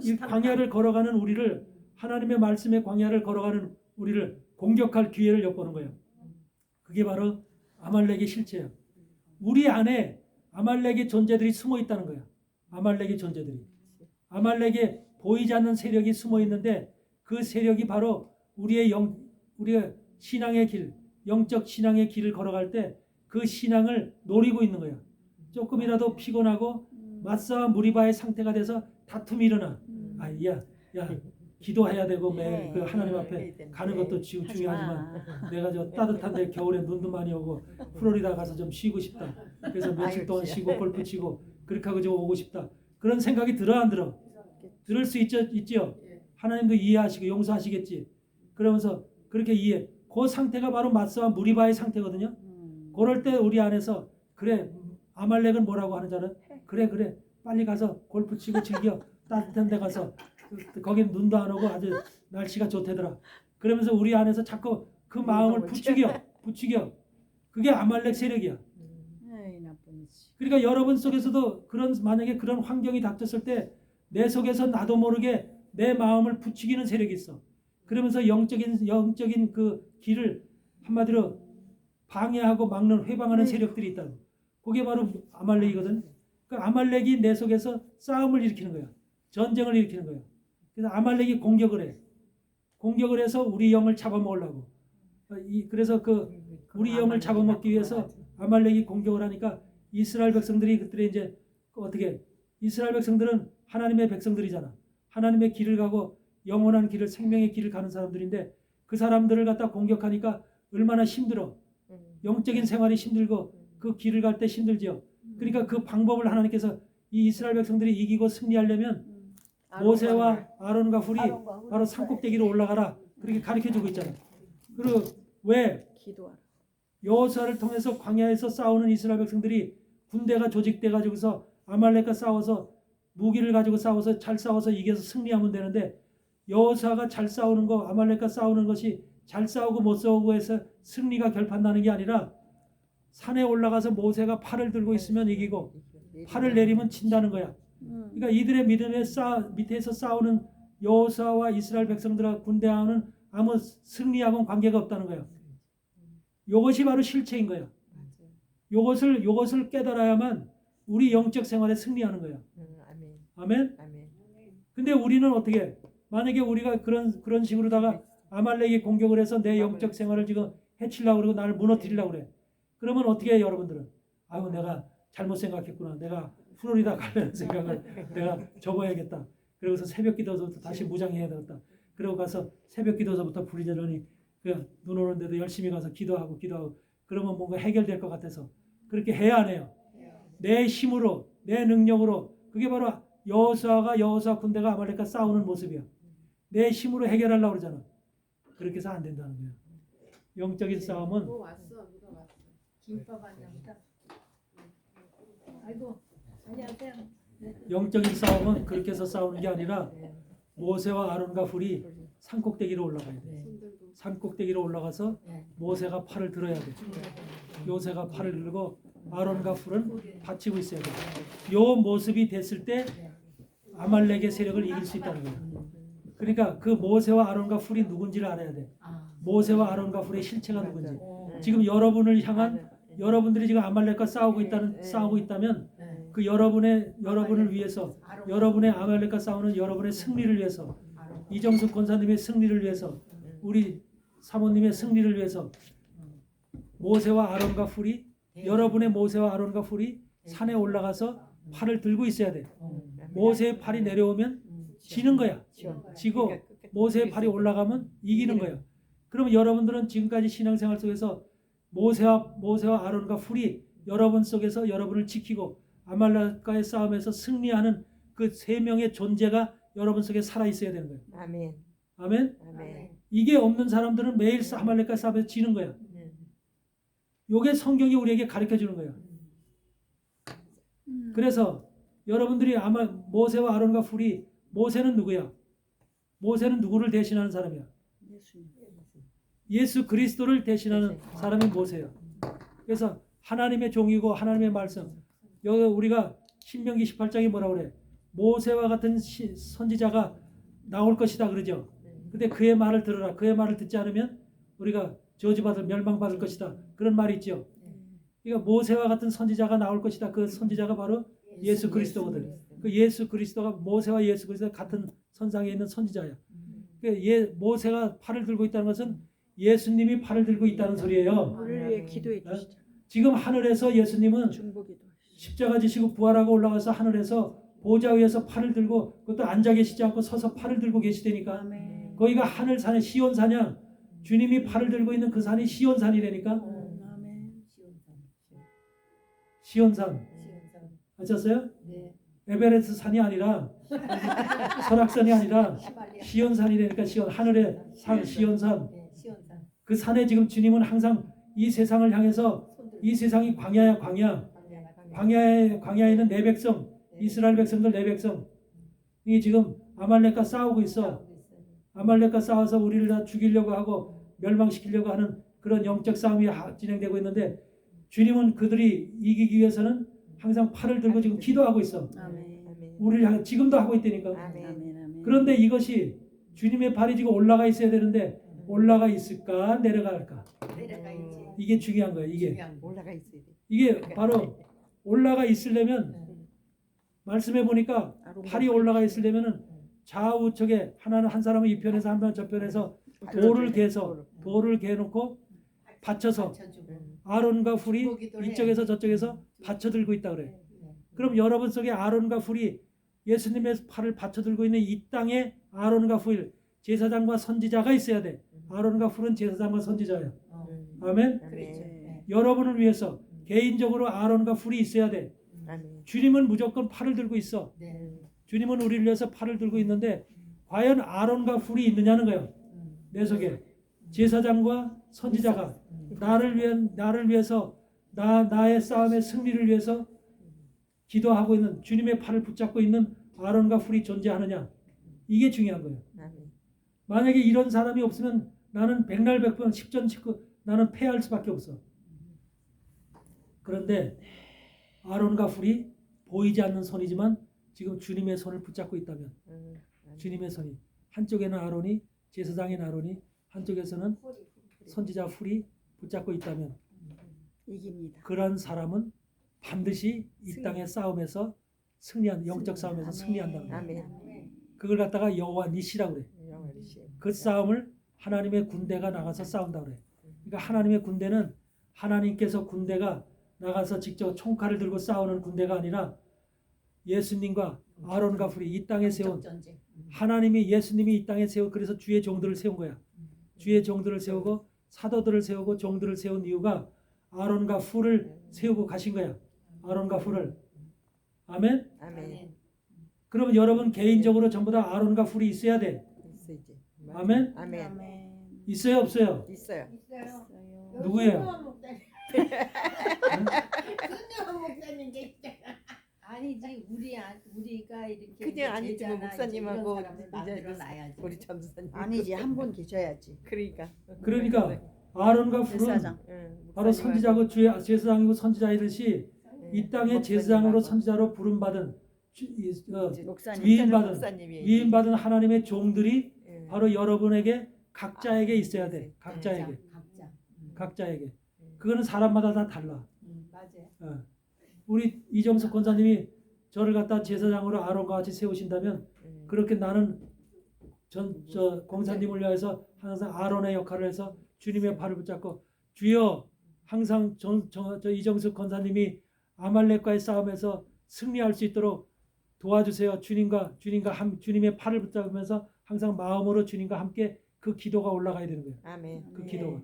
Speaker 1: 이 광야를 걸어가는 우리를 하나님의 말씀의 광야를 걸어가는 우리를 공격할 기회를 엿보는 거예요. 그게 바로 아말렉의 실체야. 우리 안에 아말렉의 존재들이 숨어 있다는 거야. 아말렉의 존재들이. 아말렉에 보이지 않는 세력이 숨어 있는데 그 세력이 바로 우리의 신앙의 길, 영적 신앙의 길을 걸어갈 때 그 신앙을 노리고 있는 거야. 조금이라도 피곤하고 마사와 무리바의 상태가 돼서 다툼이 일어나. 야, 기도해야 되고 매일 그 하나님 앞에 가는 것도 중요하지만 내가 저 따뜻한데 겨울에 눈도 많이 오고 플로리다 가서 좀 쉬고 싶다. 그래서 며칠 동안 쉬고 골프 치고 그렇게 하고 좀 오고 싶다. 그런 생각이 들어 안 들어? 들을 수 있죠? 하나님도 이해하시고 용서하시겠지. 그러면서 그렇게 이해. 그 상태가 바로 마사와 무리바의 상태거든요. 그럴 때 우리 안에서 그래 아말렉은 뭐라고 하는 자는 그래 빨리 가서 골프 치고 즐겨 따뜻한 데 가서 거긴 눈도 안 오고 아주 날씨가 좋대더라. 그러면서 우리 안에서 자꾸 그 마음을 부추겨. 그게 아말렉 세력이야.
Speaker 2: 에이, 나쁜 지.
Speaker 1: 그러니까 여러분 속에서도 만약에 그런 환경이 닥쳤을 때 내 속에서 나도 모르게 내 마음을 부추기는 세력이 있어. 그러면서 영적인 그 길을 한마디로 방해하고 막는 회방하는 세력들이 있다. 그게 바로 아말렉이거든. 그 아말렉이 내 속에서 싸움을 일으키는 거야. 전쟁을 일으키는 거야. 그래서 아말렉이 공격을 해. 공격을 해서 우리 영을 잡아먹으려고. 그래서 우리 영을 잡아먹기 위해서 아말렉이 공격을 하니까 이스라엘 백성들이 그때 이제 어떻게 이스라엘 백성들은 하나님의 백성들이잖아. 하나님의 길을 가고 영원한 길을 생명의 길을 가는 사람들인데 그 사람들을 갖다 공격하니까 얼마나 힘들어. 영적인 생활이 힘들고 그 길을 갈 때 힘들지요. 그러니까 그 방법을 하나님께서 이 이스라엘 백성들이 이기고 승리하려면 모세와 아론과 훌이 바로 산꼭대기로 올라가라. 그렇게 가르쳐주고 있잖아. 그리고 왜
Speaker 2: 기도하라.
Speaker 1: 여호수아를 통해서 광야에서 싸우는 이스라엘 백성들이 군대가 조직돼 가지고서 아말렉과 싸워서 무기를 가지고 싸워서 잘 싸워서 이겨서 승리하면 되는데 여호수아가 잘 싸우는 거 아말렉과 싸우는 것이 잘 싸우고 못 싸우고 해서 승리가 결판나는 게 아니라 산에 올라가서 모세가 팔을 들고 있으면 이기고 팔을 내리면 진다는 거야. 그러니까 이들의 믿음의 밑에서 싸우는 여호수아와 이스라엘 백성들과 군대와는 아무 승리하고는 관계가 없다는 거야. 이것이 바로 실체인 거야. 이것을 깨달아야만 우리 영적 생활에 승리하는 거야. 아멘. 근데 우리는 어떻게? 만약에 우리가 그런 식으로다가 아말렉이 공격을 해서 내 영적 생활을 지금 해치려고 그러고 나를 무너뜨리려고 그래. 그러면 어떻게 해요, 여러분들은? 아유, 내가 잘못 생각했구나. 내가 플로리다 가려는 생각을 내가 접어야겠다. 그러고서 새벽 기도서부터 다시 무장해야 되겠다. 그러고 가서 새벽 기도서부터 부리자니 눈 오는데도 열심히 가서 기도하고 그러면 뭔가 해결될 것 같아서 그렇게 해야 안 해요. 내 힘으로, 내 능력으로. 그게 바로 여호수아 군대가 아말렉과 싸우는 모습이야. 내 힘으로 해결하려고 그러잖아. 그렇게 해서 안 된다는 거야. 영적인 싸움은
Speaker 3: 누가 왔어? 김밥 왔나 보다. 아이고, 안녕하세요.
Speaker 1: 영적인 싸움은 그렇게 해서 싸우는 게 아니라 모세와 아론과 훌이 산꼭대기로 올라가야 돼. 산꼭대기로 올라가서 모세가 팔을 들어야 돼. 요새가 팔을 들고 아론과 훌은 받치고 있어야 돼. 요 모습이 됐을 때 아말렉의 세력을 이길 수 있다는 거예요. 그러니까 그 모세와 아론과 훌이 누군지를 알아야 돼. 모세와 아론과 훌의 실체가 누군지. 지금 여러분을 향한 여러분들이 지금 아말렉과 싸우고 있다면 그 여러분을 위해서 여러분의 아말렉과 싸우는 여러분의 승리를 위해서 이정숙 권사님의 승리를 위해서 우리 사모님의 승리를 위해서 모세와 아론과 훌이 여러분의 모세와 아론과 훌이 산에 올라가서 팔을 들고 있어야 돼. 모세의 팔이 내려오면 지는 거야. 지고 모세의 팔이 올라가면 이기는 거야. 그러면 여러분들은 지금까지 신앙생활 속에서 모세와 아론과 훌이 여러분 속에서 여러분을 지키고 아말렉과의 싸움에서 승리하는 그 세 명의 존재가 여러분 속에 살아 있어야 되는 거예요.
Speaker 4: 아멘.
Speaker 1: 아멘.
Speaker 4: 아멘.
Speaker 1: 이게 없는 사람들은 매일 아말렉과 싸움에서 지는 거야. 요게 성경이 우리에게 가르쳐 주는 거예요. 그래서 여러분들이 아마 모세와 아론과 훌이 모세는 누구야? 모세는 누구를 대신하는 사람이야? 예수 그리스도를 대신하는 사람이 모세야. 그래서 하나님의 종이고 하나님의 말씀. 여기 우리가 신명기 18장이 뭐라 그래? 모세와 같은 선지자가 나올 것이다 그러죠. 근데 그의 말을 들으라. 그의 말을 듣지 않으면 우리가 저주받을 멸망받을 것이다. 그런 말이 있죠. 그러니까 모세와 같은 선지자가 나올 것이다. 그 선지자가 바로 예수 그리스도거든. 그 예수 그리스도가 모세와 예수 그리스도 같은 선상에 있는 선지자야. 그러니까 모세가 팔을 들고 있다는 것은 예수님이 팔을 들고 있다는 소리예요.
Speaker 2: 우리를 위해 기도해 주시죠.
Speaker 1: 지금 하늘에서 예수님은
Speaker 2: 중보기도.
Speaker 1: 십자가 지시고 부활하고 올라가서 하늘에서 보좌 위에서 팔을 들고 그것도 앉아 계시지 않고 서서 팔을 들고 계시다니까.
Speaker 2: 아멘.
Speaker 1: 거기가 하늘산에 시온산이야. 주님이 팔을 들고 있는 그 산이 시온산이라니까.
Speaker 2: 아멘.
Speaker 1: 시온산. 아셨어요? 에베레스트 산이 아니라 설악산이 아니라 시온산이라니까. 시온 하늘의 산 시온산. 그 산에 지금 주님은 항상 이 세상을 향해서 이 세상이 광야야 광야. 광야에 있는 내 백성 이스라엘 백성들 내 백성 이 지금 아말렉과 싸우고 있어. 아말렉과 싸워서 우리를 다 죽이려고 하고 멸망시키려고 하는 그런 영적 싸움이 진행되고 있는데 주님은 그들이 이기기 위해서는 항상 팔을 들고 지금 기도하고 있어.
Speaker 2: 아멘.
Speaker 1: 우리를 향해 지금도 하고 있다니까.
Speaker 4: 아멘.
Speaker 2: 아멘.
Speaker 1: 그런데 이것이 주님의 발이 지금 올라가 있어야 되는데 올라가 있을까 내려갈까?
Speaker 3: 내려가야지.
Speaker 1: 이게 중요한 거예요. 이게
Speaker 4: 올라가 있어야 돼.
Speaker 1: 이게 바로 올라가 있으려면 말씀해 보니까 팔이 올라가 있으려면은 좌우측에 하나는 한 사람은 이 편에서 한 편 저 편에서 돌을 개놓고 받쳐서 아론과 훌이 이쪽에서 저쪽에서 받쳐 들고 있다 그래. 그럼 여러분 속에 아론과 훌이 예수님의 팔을 받쳐 들고 있는 이 땅에 아론과 훌 제사장과 선지자가 있어야 돼. 아론과 훌은 제사장과 선지자야. 아멘.
Speaker 4: 아멘.
Speaker 1: 여러분을 위해서 개인적으로 아론과 훌이 있어야 돼.
Speaker 4: 아멘.
Speaker 1: 주님은 무조건 팔을 들고 있어. 주님은 우리를 위해서 팔을 들고 있는데 과연 아론과 훌이 있느냐는 거예요. 내 속에 제사장과 선지자가 나를 위해서 나의 싸움의 승리를 위해서 기도하고 있는 주님의 팔을 붙잡고 있는 아론과 훌이 존재하느냐. 이게 중요한 거예요.
Speaker 4: 아멘.
Speaker 1: 만약에 이런 사람이 없으면 나는 백날 백번 십전십구 나는 패할 수밖에 없어. 그런데 아론과 훌이 보이지 않는 손이지만 지금 주님의 손을 붙잡고 있다면 주님의 손이 한쪽에는 아론이 제사장인 아론이 한쪽에서는 선지자 훌이 붙잡고 있다면
Speaker 2: 이깁니다.
Speaker 1: 그런 사람은 반드시 이 땅의 싸움에서 승리한 영적 싸움에서 승리한다는 거예요.
Speaker 4: 아멘.
Speaker 1: 그걸 갖다가 여호와 니시라고 그래.
Speaker 4: 영원히
Speaker 1: 그 싸움을 하나님의 군대가 나가서 싸운다고 그래. 그러니까 하나님의 군대는 하나님께서 군대가 나가서 직접 총칼을 들고 싸우는 군대가 아니라 예수님과 아론과 훌이 이 땅에 세운 하나님이 예수님이 이 땅에 세워 그래서 주의 종들을 세운 거야. 주의 종들을 세우고 사도들을 세우고 종들을 세운 이유가 아론과 훌을 세우고 가신 거야. 아론과 훌을. 아멘.
Speaker 4: 아멘.
Speaker 1: 그러면 여러분 개인적으로 전부 다 아론과 훌이 있어야 돼.
Speaker 4: 있어야지.
Speaker 1: 아멘.
Speaker 4: 아멘.
Speaker 2: 아멘.
Speaker 1: 있어요 없어요?
Speaker 4: 있어요.
Speaker 2: 있어요.
Speaker 1: 누구예요?
Speaker 3: 목사님 게 있잖아. 아니지 우리가 이렇게
Speaker 4: 그냥 아니지, 뭐
Speaker 3: 제자나
Speaker 4: 목사님하고
Speaker 3: 이제 이런 사람을 만들어놔야지.
Speaker 4: 우리 전도사님.
Speaker 2: 아니지, 한 분 계셔야지.
Speaker 4: 그러니까.
Speaker 1: 그러니까 아론과 훌은
Speaker 2: 제사장.
Speaker 1: 바로 선지자고 주의 제사장이고 선지자이듯이 이 땅의 제사장으로 선지자로 부름받은
Speaker 2: 목사님.
Speaker 1: 위임받은 하나님의 종들이
Speaker 4: 예.
Speaker 1: 바로 여러분에게 각자에게 있어야 돼. 각자에게.
Speaker 3: 각자.
Speaker 1: 각자에게. 그거는 사람마다 다 달라.
Speaker 3: 맞아요.
Speaker 1: 우리 이정숙 권사님이 저를 갖다 제사장으로 아론과 같이 세우신다면 그렇게 나는 저 공사님을 위해서 항상 아론의 역할을 해서 주님의 발을 붙잡고 주여 항상 저 이정숙 권사님이 아말렉과의 싸움에서 승리할 수 있도록 도와주세요. 주님의 팔을 붙잡으면서 항상 마음으로 주님과 함께 그 기도가 올라가야 되는 거예요.
Speaker 4: 아멘.
Speaker 1: 그
Speaker 2: 네.
Speaker 1: 기도가.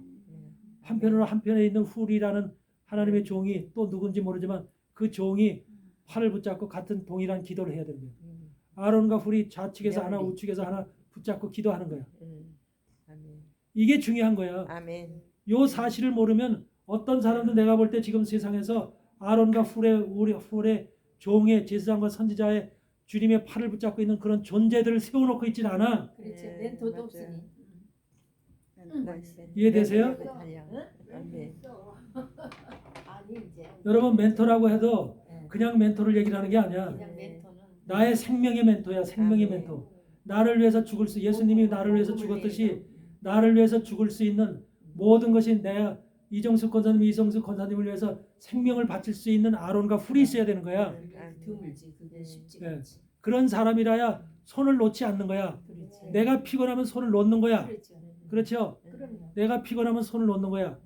Speaker 1: 한편에 있는 훌이라는 하나님의 종이 또 누군지 모르지만 그 종이 팔을 붙잡고 같은 동일한 기도를 해야 되는 거예요. 아론과 훌이 좌측에서 하나
Speaker 4: 네.
Speaker 1: 우측에서 하나 붙잡고 기도하는 거예요.
Speaker 4: 아멘.
Speaker 1: 이게 중요한 거야.
Speaker 4: 아멘.
Speaker 1: 요 사실을 모르면 어떤 사람도 내가 볼 때 지금 세상에서 아론과 훌의 종의 제사장과 선지자의 주님의 팔을 붙잡고 있는 그런 존재들을 세워놓고 있지는 않아.
Speaker 3: 그렇지.
Speaker 4: 네,
Speaker 3: 멘토도
Speaker 4: 맞아요.
Speaker 3: 없으니.
Speaker 1: 이해되세요?
Speaker 4: 아멘.
Speaker 3: 아니 이제
Speaker 1: 여러분 멘토라고 해도
Speaker 3: 네.
Speaker 1: 그냥 멘토를 얘기를 하는 게 아니야.
Speaker 3: 그냥 멘토는
Speaker 1: 나의 생명의 멘토야. 생명의
Speaker 4: 아멘.
Speaker 1: 멘토. 나를 위해서 예수님이 나를 위해서 죽었듯이 나를 위해서 죽을 수 있는 모든 것이 내가 이정숙 권사님, 이성숙 권사님을 위해서 생명을 바칠 수 있는 아론과 훌이 있어야 되는 거야.
Speaker 3: 드물지. 그게 쉽지가
Speaker 1: 네.
Speaker 3: 않지.
Speaker 1: 그런 사람이라야 손을 놓지 않는 거야.
Speaker 3: 그렇지.
Speaker 1: 내가 피곤하면 손을 놓는 거야.
Speaker 3: 그렇죠.
Speaker 1: 그렇죠?
Speaker 3: 그럼요.
Speaker 1: 내가 피곤하면 손을 놓는 거야.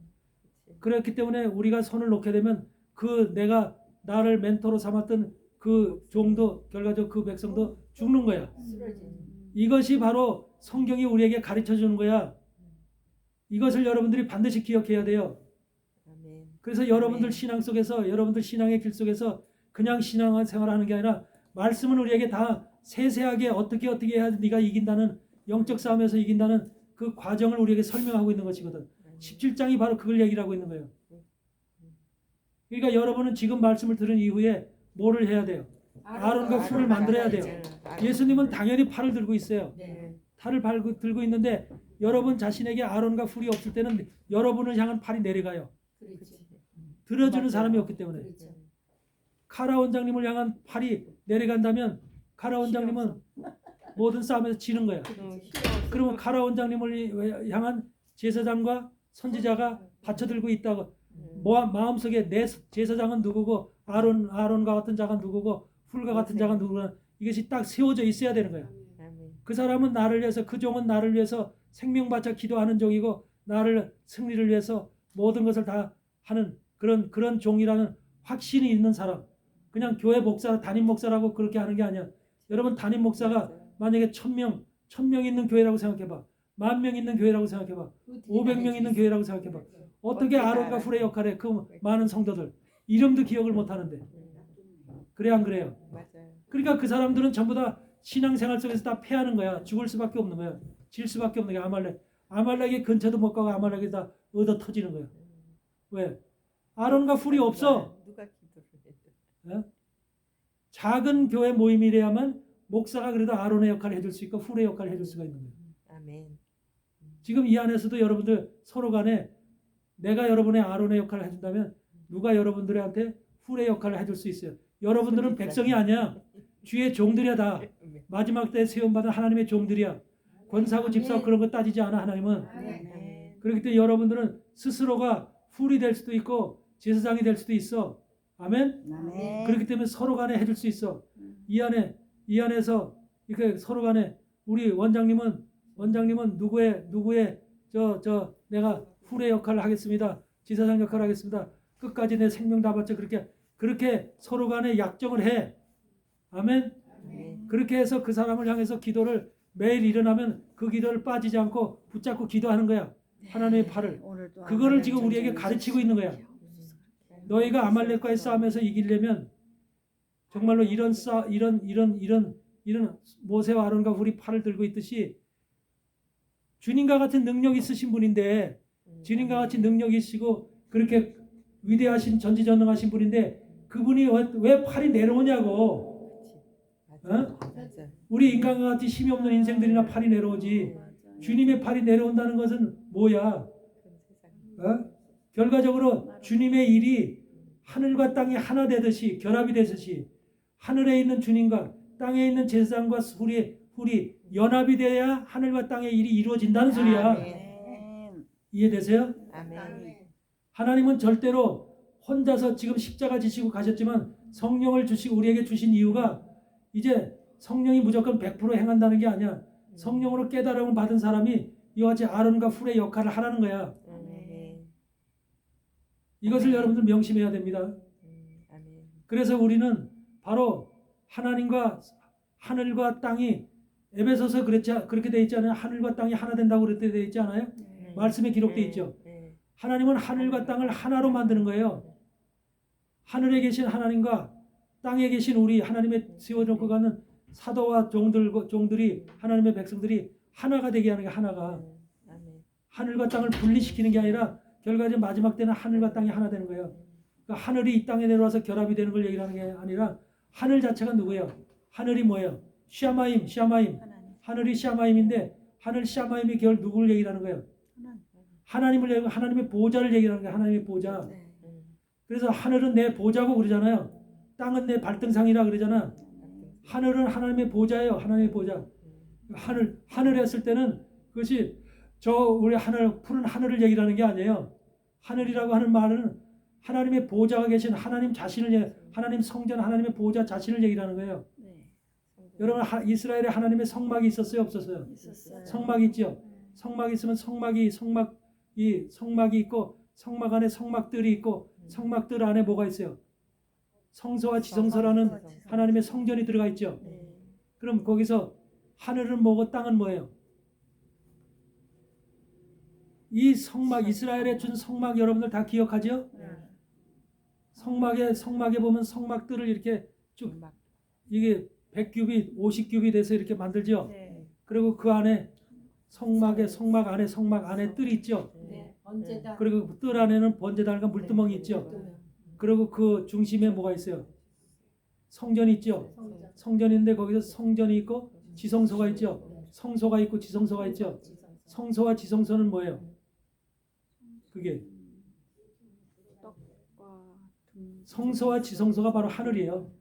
Speaker 1: 그렇기 때문에 우리가 손을 놓게 되면 그 내가 나를 멘토로 삼았던 그 종도 결과적으로 그 백성도 죽는 거야.
Speaker 3: 쓰러지는.
Speaker 1: 이것이 바로 성경이 우리에게 가르쳐 주는 거야. 이것을 여러분들이 반드시 기억해야 돼요.
Speaker 4: 아멘.
Speaker 1: 그래서 여러분들 신앙 속에서 여러분들 신앙의 길 속에서 그냥 신앙 생활하는 게 아니라 말씀은 우리에게 다 세세하게 어떻게 해야 네가 이긴다는 영적 싸움에서 이긴다는 그 과정을 우리에게 설명하고 있는 것이거든. 17장이 바로 그걸 얘기를 하고 있는 거예요. 그러니까 여러분은 지금 말씀을 들은 이후에 뭐를 해야 돼요? 아론과 훌을 만들어야 돼요. 예수님은 당연히 팔을 들고 있어요.
Speaker 3: 네.
Speaker 1: 팔을 들고 있는데 여러분 자신에게 아론과 훌이 없을 때는 여러분을 향한 팔이 내려가요.
Speaker 3: 그렇지.
Speaker 1: 들어주는 사람이 없기 때문에.
Speaker 3: 그렇죠.
Speaker 1: 카라 원장님을 향한 팔이 내려간다면 카라 원장님은 모든 싸움에서 지는 거야. 그러면 카라 원장님을 향한 제사장과 선지자가 받쳐들고 있다고 마음속에 내 제사장은 누구고 아론과 같은 자가 누구고 훌과 같은 자가 누구고 이것이 딱 세워져 있어야 되는 거야. 그 사람은 나를 위해서 그 종은 나를 위해서 생명 바쳐 기도하는 종이고 나를 승리를 위해서 모든 것을 다 하는 그런 종이라는 확신이 있는 사람. 그냥 교회 목사 담임 목사라고 그렇게 하는 게 아니야. 여러분 담임 목사가 만약에 1000명 있는 교회라고 생각해봐. 10,000명 있는 교회라고 생각해봐. 500명 있는 교회라고 생각해봐. 어떻게 아론과 훌의 역할에 그 많은 성도들 이름도 기억을 못 하는데 그래 안 그래요?
Speaker 4: 맞아요.
Speaker 1: 그러니까 그 사람들은 전부 다 신앙생활 속에서 다 패하는 거야. 죽을 수밖에 없는 거야. 질 수밖에 없는 거야. 아말렉의 근처도 못 가고 아말렉이 다 얻어 터지는 거야. 왜? 아론과 훌이 없어.
Speaker 4: 누가 기도를 해?
Speaker 1: 예? 작은 교회 모임이래야만 목사가 그래도 아론의 역할을 해줄 수 있고 훌의 역할을 해줄 수가 있는 거예요.
Speaker 4: 아멘.
Speaker 1: 지금 이 안에서도 여러분들 서로 간에 내가 여러분의 아론의 역할을 해준다면 누가 여러분들한테 훌의 역할을 해줄 수 있어요. 여러분들은 백성이 아니야. 주의 종들이야 다. 마지막 때 세움받은 하나님의 종들이야. 권사고 집사고 그런 거 따지지 않아 하나님은.
Speaker 2: 네.
Speaker 1: 그렇기 때문에 여러분들은 스스로가 훌이 될 수도 있고 제사장이 될 수도 있어. 아멘?
Speaker 2: 아멘.
Speaker 1: 그렇기 때문에 서로 간에 해줄 수 있어. 이 안에서 이렇게 서로 간에 우리 원장님은 누구의 내가 훌의 역할을 하겠습니다. 지사장 역할을 하겠습니다. 끝까지 내 생명 다 바쳐 그렇게 서로 간에 약정을 해. 아멘.
Speaker 4: 아멘.
Speaker 1: 그렇게 해서 그 사람을 향해서 기도를 매일 일어나면 그 기도를 빠지지 않고 붙잡고 기도하는 거야. 하나님의 팔을.
Speaker 2: 오늘도
Speaker 1: 그거를 지금 우리에게 가르치고 있는 거야. 너희가 아말렉과의 싸움에서 이기려면 정말로 이런 모세와 아론과 훌이 팔을 들고 있듯이 주님과 같은 능력이 있으신 분인데 주님과 같이 능력이 있으시고 그렇게 위대하신 전지전능하신 분인데 그분이 왜 팔이 내려오냐고.
Speaker 4: 맞아.
Speaker 1: 어?
Speaker 4: 맞아.
Speaker 1: 우리 인간과 같이 힘이 없는 인생들이나 팔이 내려오지. 주님의 팔이 내려온다는 것은 뭐야?
Speaker 4: 그런 세상.
Speaker 1: 어? 결과적으로 주님의 일이 하늘과 땅이 하나 되듯이 결합이 되듯이 하늘에 있는 주님과 땅에 있는 제사장과 훌이 연합이 돼야 하늘과 땅의 일이 이루어진다는 소리야.
Speaker 2: 아멘.
Speaker 1: 이해되세요?
Speaker 4: 아멘.
Speaker 1: 하나님은 절대로 혼자서 지금 십자가 지시고 가셨지만 성령을 주시고 우리에게 주신 이유가 이제 성령이 무조건 100% 행한다는 게 아니야. 성령으로 깨달음을 받은 사람이 이와 같이 아론과 훌의 역할을 하라는 거야.
Speaker 4: 아멘.
Speaker 1: 이것을 여러분들 명심해야 됩니다.
Speaker 4: 아멘.
Speaker 1: 그래서 우리는 바로 하나님과 하늘과 땅이 에베소서 그렇게 되어 있지 않아요? 하늘과 땅이 하나 된다고 그렇게 되어 있지 않아요?
Speaker 2: 네.
Speaker 1: 말씀에 기록되어 있죠.
Speaker 4: 네.
Speaker 1: 하나님은 하늘과 땅을 하나로 만드는 거예요. 하늘에 계신 하나님과 땅에 계신 우리 하나님의 세워놓고 가는 사도와 종들이 하나님의 백성들이 하나가 되게 하는 게 하나가.
Speaker 4: 아멘.
Speaker 1: 하늘과 땅을 분리시키는 게 아니라 결과적으로 마지막 때는 하늘과 땅이 하나 되는 거예요. 그러니까 하늘이 이 땅에 내려와서 결합이 되는 걸 얘기하는 게 아니라 하늘 자체가 누구예요? 하늘이 뭐예요? 샤마임.
Speaker 2: 하나님.
Speaker 1: 하늘이 샤마임인데 하늘 샤마임이 결 누구를 얘기하는 거예요? 하나님을 얘기하고 하나님의 보좌를 얘기하는 거예요. 하나님의 보좌.
Speaker 2: 네.
Speaker 1: 그래서 하늘은 내 보좌고 그러잖아요. 땅은 내 발등상이라 그러잖아. 하늘은 하나님의 보좌예요. 하나님의 보좌. 하늘 했을 때는 그것이 우리 푸른 하늘을 얘기하는 게 아니에요. 하늘이라고 하는 말은 하나님의 보좌가 계신 하나님 자신을 하나님 성전 하나님의 보좌 자신을 얘기하는 거예요.
Speaker 2: 네.
Speaker 1: 여러분 이스라엘에 하나님의 성막이 있었어요, 없었어요?
Speaker 2: 있었어요.
Speaker 1: 성막이 있죠. 성막이 있으면 성막이 있고 성막 안에 성막들이 있고 성막들 안에 뭐가 있어요? 성소와 지성소라는 하나님의 성전이 들어가 있죠.
Speaker 2: 네.
Speaker 1: 그럼 거기서 하늘은 뭐고 땅은 뭐예요? 이 성막 이스라엘에 준 성막 여러분들 다 기억하죠?
Speaker 2: 네.
Speaker 1: 성막에 보면 성막들을 이렇게 쭉 이게 100규빗, 50규빗 돼서 이렇게 만들죠.
Speaker 2: 네.
Speaker 1: 그리고 그 안에 성막 안에 뜰이 있죠.
Speaker 3: 네. 언제다.
Speaker 1: 그리고 그 뜰 안에는 번제단과 물두멍이 있죠. 그리고 그 중심에 뭐가 있어요? 성전이 있죠. 성전인데 거기서 성전이 있고 지성소가 있죠. 성소가 있고 지성소가 있죠. 성소와 지성소는 뭐예요? 그게 성소와 지성소가 바로 하늘이에요.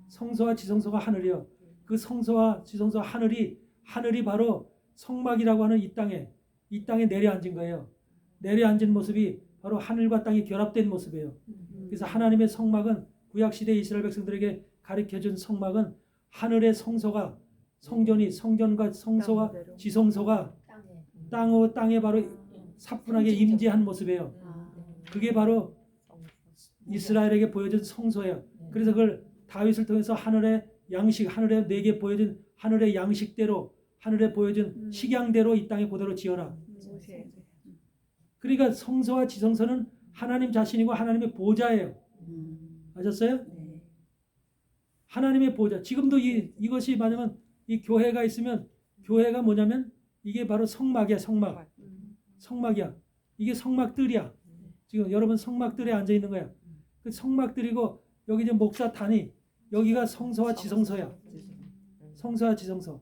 Speaker 1: 성소와 지성소가 하늘이요. 그 성소와 지성소 하늘이 바로 성막이라고 하는 이 땅에 내려앉은 거예요. 내려앉은 모습이 바로 하늘과 땅이 결합된 모습이에요. 그래서 하나님의 성막은 구약시대 이스라엘 백성들에게 가르쳐준 성막은 하늘의 성소가 성전과 성소와 지성소가 땅에 바로 사뿐하게 임재한 모습이에요. 그게 바로 이스라엘에게 보여준 성소예요. 그래서 그걸 다윗을 통해서 하늘의 양식, 하늘에 내게 보여준 하늘의 양식대로 하늘에 보여준 식양대로 이 땅에 그대로 지어라. 그러니까 성소와 지성소는 하나님 자신이고 하나님의 보좌예요. 아셨어요? 하나님의 보좌. 지금도 이것이 만약은 이 교회가 있으면 교회가 뭐냐면 이게 바로 성막이야. 성막이야. 이게 성막들이야. 지금 여러분 성막들에 앉아 있는 거야. 그 성막들이고 여기 이제 목사단이 여기가 성소와 지성소야. 성소와 지성소.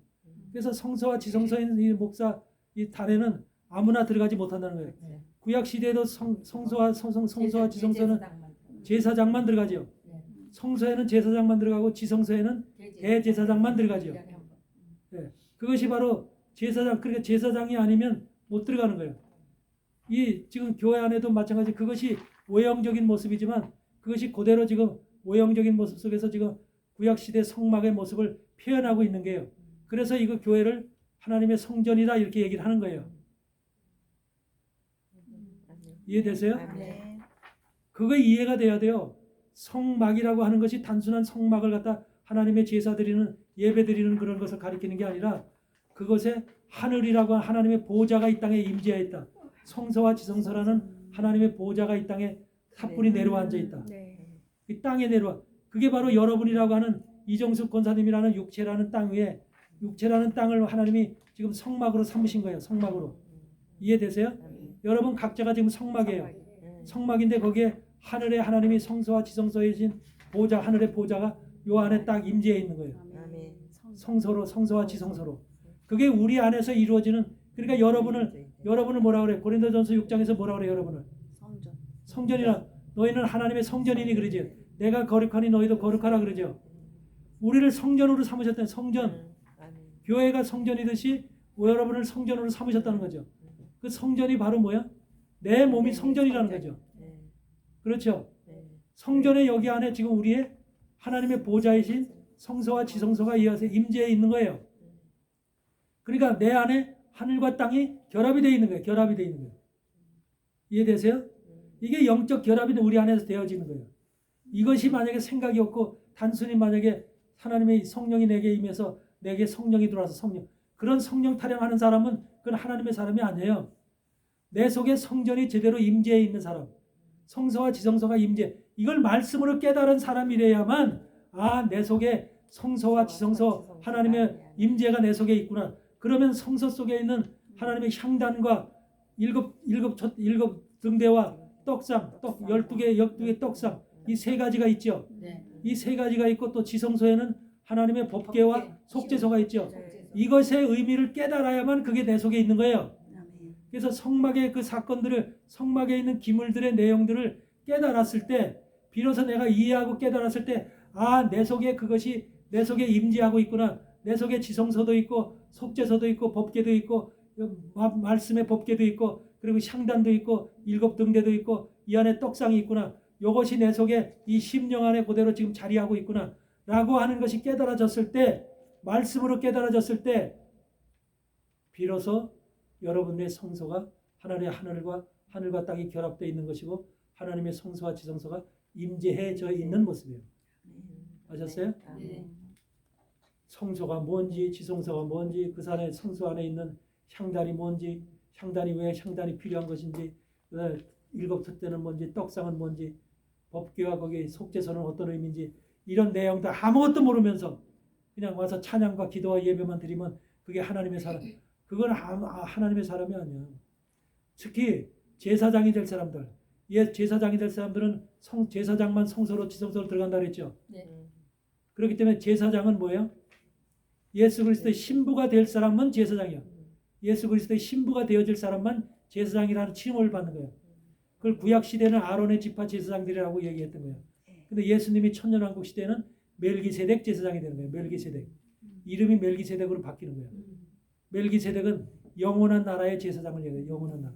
Speaker 1: 그래서 성소와 지성소에 있는 이 목사 이 단에는 아무나 들어가지 못한다는 거예요. 구약 시대에도 성소와 지성소는 제사장만 들어가지요. 성소에는 제사장만 들어가고 지성소에는 대제사장만 들어가지요. 네. 그것이 바로 그러니까 제사장이 아니면 못 들어가는 거예요. 이 지금 교회 안에도 마찬가지. 그것이 외형적인 모습이지만 그것이 그대로 지금 외형적인 모습 속에서 지금 구약 시대 성막의 모습을 표현하고 있는 게요. 그래서 이거 교회를 하나님의 성전이다 이렇게 얘기를 하는 거예요. 이해되세요?
Speaker 2: 네.
Speaker 1: 그거 이해가 돼야 돼요. 성막이라고 하는 것이 단순한 성막을 갖다 하나님의 제사 드리는 예배 드리는 그런 것을 가리키는 게 아니라 그것에 하늘이라고 하는 하나님의 보좌가 이 땅에 임재해 있다. 성소와 지성소라는 하나님의 보좌가 이 땅에 사뿐히 내려와 앉아 있다.
Speaker 2: 네.
Speaker 1: 이 땅에 내려와. 그게 바로 여러분이라고 하는 이정숙 권사님이라는 육체라는 땅 위에 육체라는 땅을 하나님이 지금 성막으로 삼으신 거예요. 성막으로. 이해되세요? 여러분 각자가 지금 성막이에요. 성막인데 거기에 하늘에 하나님이 성소와 지성소에 계신 보좌 하늘의 보좌가 요 안에 딱 임재해 있는 거예요.
Speaker 4: 아멘.
Speaker 1: 성소로 성소와 지성소로. 그게 우리 안에서 이루어지는 그러니까 여러분을 뭐라 그래? 고린도전서 6장에서 뭐라 그래 여러분을?
Speaker 2: 성전.
Speaker 1: 성전이라 너희는 하나님의 성전이니 그러지. 내가 거룩하니 너희도 거룩하라 그러죠. 우리를 성전으로 삼으셨다는 성전.
Speaker 4: 아멘.
Speaker 1: 교회가 성전이듯이 여러분을 성전으로 삼으셨다는 거죠. 그 성전이 바로 뭐야? 내 몸이 성전이라는 거죠.
Speaker 4: 네.
Speaker 1: 그렇죠.
Speaker 4: 네.
Speaker 1: 성전의 여기 안에 지금 우리의 하나님의 보좌이신 성소와 지성소가 이어서 임재해 있는 거예요. 그러니까 내 안에 하늘과 땅이 결합이 되어 있는 거예요. 결합이 되어 있는 거예요. 이해되세요? 이게 영적 결합이 우리 안에서 되어지는 거예요. 이것이 만약에 생각이 없고 단순히 만약에 하나님의 성령이 내게 임해서 내게 성령이 들어와서 성령 그런 성령 타령하는 사람은 그건 하나님의 사람이 아니에요. 내 속에 성전이 제대로 임재해 있는 사람, 성소와 지성소가 임재, 이걸 말씀으로 깨달은 사람이래야만 내 속에 성소와 지성소 하나님의 임재가 내 속에 있구나. 그러면 성소 속에 있는 하나님의 향단과 일곱 등대와 떡상, 12개 떡상 이 세 가지가 있죠.
Speaker 3: 네.
Speaker 1: 이 세 가지가 있고 또 지성소에는 하나님의 법궤와 속죄소가 있죠.
Speaker 3: 속죄소.
Speaker 1: 이것의 의미를 깨달아야만 그게 내 속에 있는 거예요.
Speaker 2: 아멘.
Speaker 1: 그래서 성막의 그 사건들을 성막에 있는 기물들의 내용들을 깨달았을 때 비로소 내가 이해하고 깨달았을 때 내 속에 그것이 내 속에 임재하고 있구나. 내 속에 지성소도 있고 속죄소도 있고 법궤도 있고 말씀의 법궤도 있고 그리고 향단도 있고 7등대도 있고 이 안에 떡상이 있구나. 이것이 내 속에 이 심령 안에 그대로 지금 자리하고 있구나 라고 하는 것이 깨달아졌을 때 말씀으로 깨달아졌을 때 비로소 여러분의 성소가 하늘과 땅이 결합되어 있는 것이고 하나님의 성소와 지성소가 임재해져 있는 모습이에요. 아셨어요?
Speaker 3: 네.
Speaker 1: 성소가 뭔지 지성소가 뭔지 그 산의 성소 안에 있는 향단이 뭔지 향단이 왜 향단이 필요한 것인지 그다음에 7톳대는 뭔지 떡상은 뭔지 법궤와 거기 속죄소는 어떤 의미인지 이런 내용도 아무것도 모르면서 그냥 와서 찬양과 기도와 예배만 드리면 그게 하나님의 사람 그건 하나님의 사람이 아니야. 특히 제사장이 될 사람들 제사장이 될 사람들은 제사장만 성소로 지성소로 들어간다 그랬죠.
Speaker 3: 네.
Speaker 1: 그렇기 때문에 제사장은 뭐예요? 예수 그리스도의 신부가 될 사람은 제사장이야. 예수 그리스도의 신부가 되어질 사람만 제사장이라는 칭호를 받는 거예요. 그걸 구약 시대는 아론의 지파 제사장들이라고 얘기했던 거예요. 근데 예수님이 천년왕국 시대는 멜기세덱 제사장이 되는 거예요. 멜기세덱. 이름이 멜기세덱으로 바뀌는 거예요. 멜기세덱은 영원한 나라의 제사장을 얘기해요. 영원한 나라.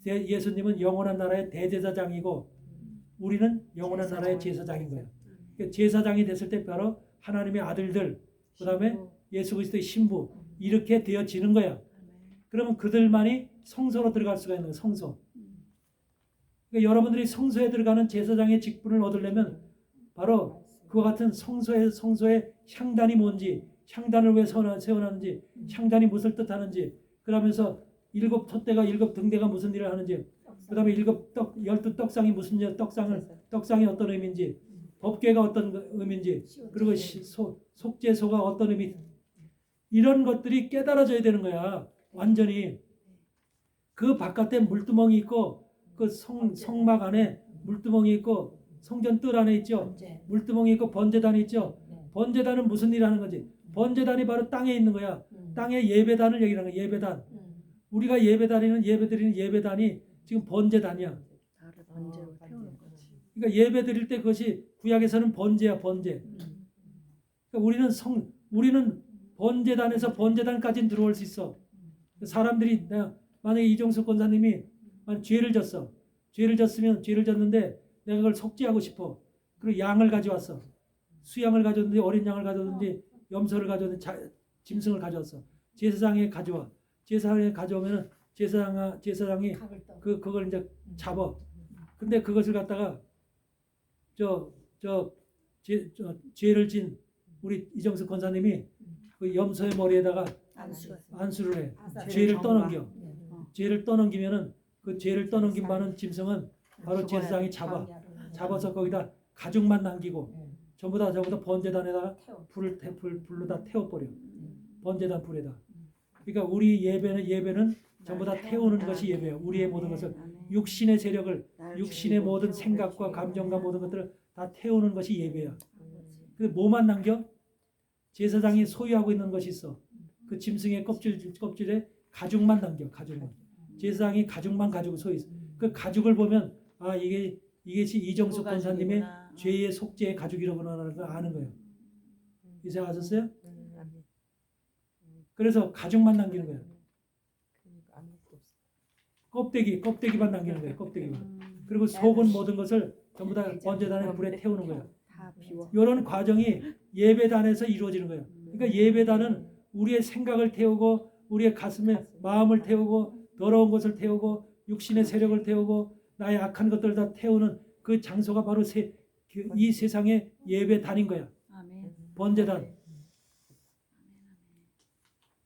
Speaker 1: 예수님은 영원한 나라의 대제사장이고 우리는 영원한 나라의 제사장인 거예요. 그러니까 제사장이 됐을 때 바로 하나님의 아들들 그 다음에 예수 그리스도의 신부 이렇게 되어지는 거야. 그러면 그들만이 성소로 들어갈 수가 있는 거예요. 성소. 그러니까 여러분들이 성소에 들어가는 제사장의 직분을 얻으려면 바로 그와 같은 성소의 향단이 뭔지 향단을 왜 세워놨는지 향단이 무엇을 뜻하는지 그러면서 7톳대가 7등대가 무슨 일을 하는지 그 다음에 12떡상이 무슨 일 떡상이 어떤 의미인지 법궤가 어떤 의미인지 그리고 속죄소가 어떤 의미 이런 것들이 깨달아져야 되는 거야. 완전히 그 바깥에 물두멍이 있고 그 성막 안에 물두멍이 있고 성전 뜰 안에 있죠. 물두멍이 있고 번제단이 있죠. 번제단은 무슨 일을 하는 거지? 번제단이 바로 땅에 있는 거야. 땅에 예배단을 얘기하는 거야. 예배단. 우리가 예배드리는 예배단이 지금 번제단이야.
Speaker 2: 번제로 태우는 거지.
Speaker 1: 그러니까 예배 드릴 때 그것이 구약에서는 번제야. 번제. 그러니까 우리는 번제단에서 번제단까지는 들어올 수 있어. 사람들이 만약에 이종석 권사님이 죄를 졌어. 죄를 졌는데 내가 그걸 속죄하고 싶어. 그리고 양을 가져왔어. 수양을 가져왔는지 어린 양을 가져왔는지 염소를 가져왔는지 짐승을 가져왔어. 제사장에 가져와. 제사장에 가져오면은 제사장이 그걸 이제 잡아. 근데 그것을 갖다가 죄를 진 우리 이정숙 권사님이 그 염소의 머리에다가 안수를 해. 죄를 떠넘겨. 죄를 떠넘기면은 그 죄를 떠넘긴 많은 짐승은 바로 제사장이 잡아서 거기다 가죽만 남기고 전부 다 번제단에다가 불로 다 태워버려. 번제단 불에다. 그러니까 우리 예배는 전부 다 태우는 것이 예배예요. 우리의 모든 것을 육신의 세력을 육신의 모든 생각과 감정과 모든 것들을 다 태우는 것이 예배야. 그 뭐만 남겨? 제사장이 소유하고 있는 것이 있어. 그 짐승의 껍질에 가죽만 남겨. 가죽만. 제사장이 가죽만 가지고 소유 있어. 그 가죽을 보면 아 이것이 이정숙 권사님의 죄의 속죄의 가죽이라고는 걸 아는 거예요. 이제 아셨어요?
Speaker 4: 아멘.
Speaker 1: 그래서 가죽만 남기는 거예요.
Speaker 4: 그러니까 아무것도 없어.
Speaker 1: 껍데기만 남기는 거예요. 껍데기만. 그리고 속은 모든 것을 전부 다 번제단에 불에 태우는 거예요.
Speaker 2: 다 비워.
Speaker 1: 이런 과정이 예배단에서 이루어지는 거예요. 그러니까 예배단은 우리의 생각을 태우고 우리의 가슴에 마음을 태우고 더러운 것을 태우고 육신의 세력을 태우고 나의 악한 것들을 다 태우는 그 장소가 바로 이 세상의 예배단인 거야.
Speaker 2: 아멘.
Speaker 1: 번제단.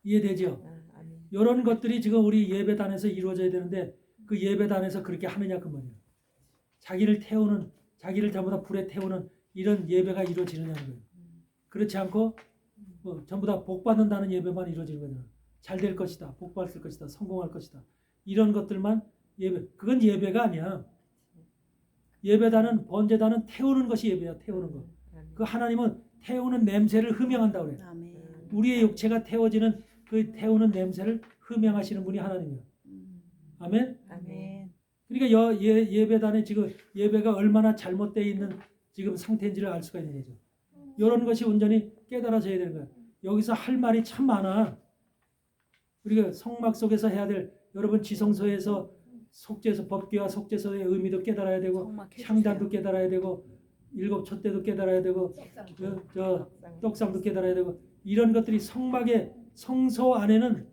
Speaker 1: 이해되죠?
Speaker 4: 아멘.
Speaker 1: 이런 것들이 지금 우리 예배단에서 이루어져야 되는데 그 예배단에서 그렇게 하느냐 그 말이에요. 자기를 전부 다 불에 태우는 이런 예배가 이루어지느냐는 거예요. 그렇지 않고 전부 다 복 받는다는 예배만 이루어지는 거잖아. 잘 될 것이다. 복 받을 것이다. 성공할 것이다. 이런 것들만 예배. 그건 예배가 아니야. 예배단은 번제단은 태우는 것이 예배야. 태우는 거. 그 하나님은 태우는 냄새를 흠명한다 그래.
Speaker 2: 아멘.
Speaker 1: 우리의 육체가 태워지는 그 태우는 냄새를 흠명하시는 분이 하나님이야. 아멘.
Speaker 4: 아멘.
Speaker 1: 그러니까 예배단에 지금 예배가 얼마나 잘못되어 있는 지금 상태인지를 알 수가 있는 거죠. 이런 것이 온전히 깨달아져야 되는 거야. 여기서 할 말이 참 많아. 우리가 성막 속에서 해야 될 여러분 지성소에서 속죄소 법궤와 속죄소의 의미도 깨달아야 되고 향단도 깨달아야 되고 일곱 촛대도 깨달아야 되고 저 떡상도 깨달아야 되고 이런 것들이 성막의 성소 안에는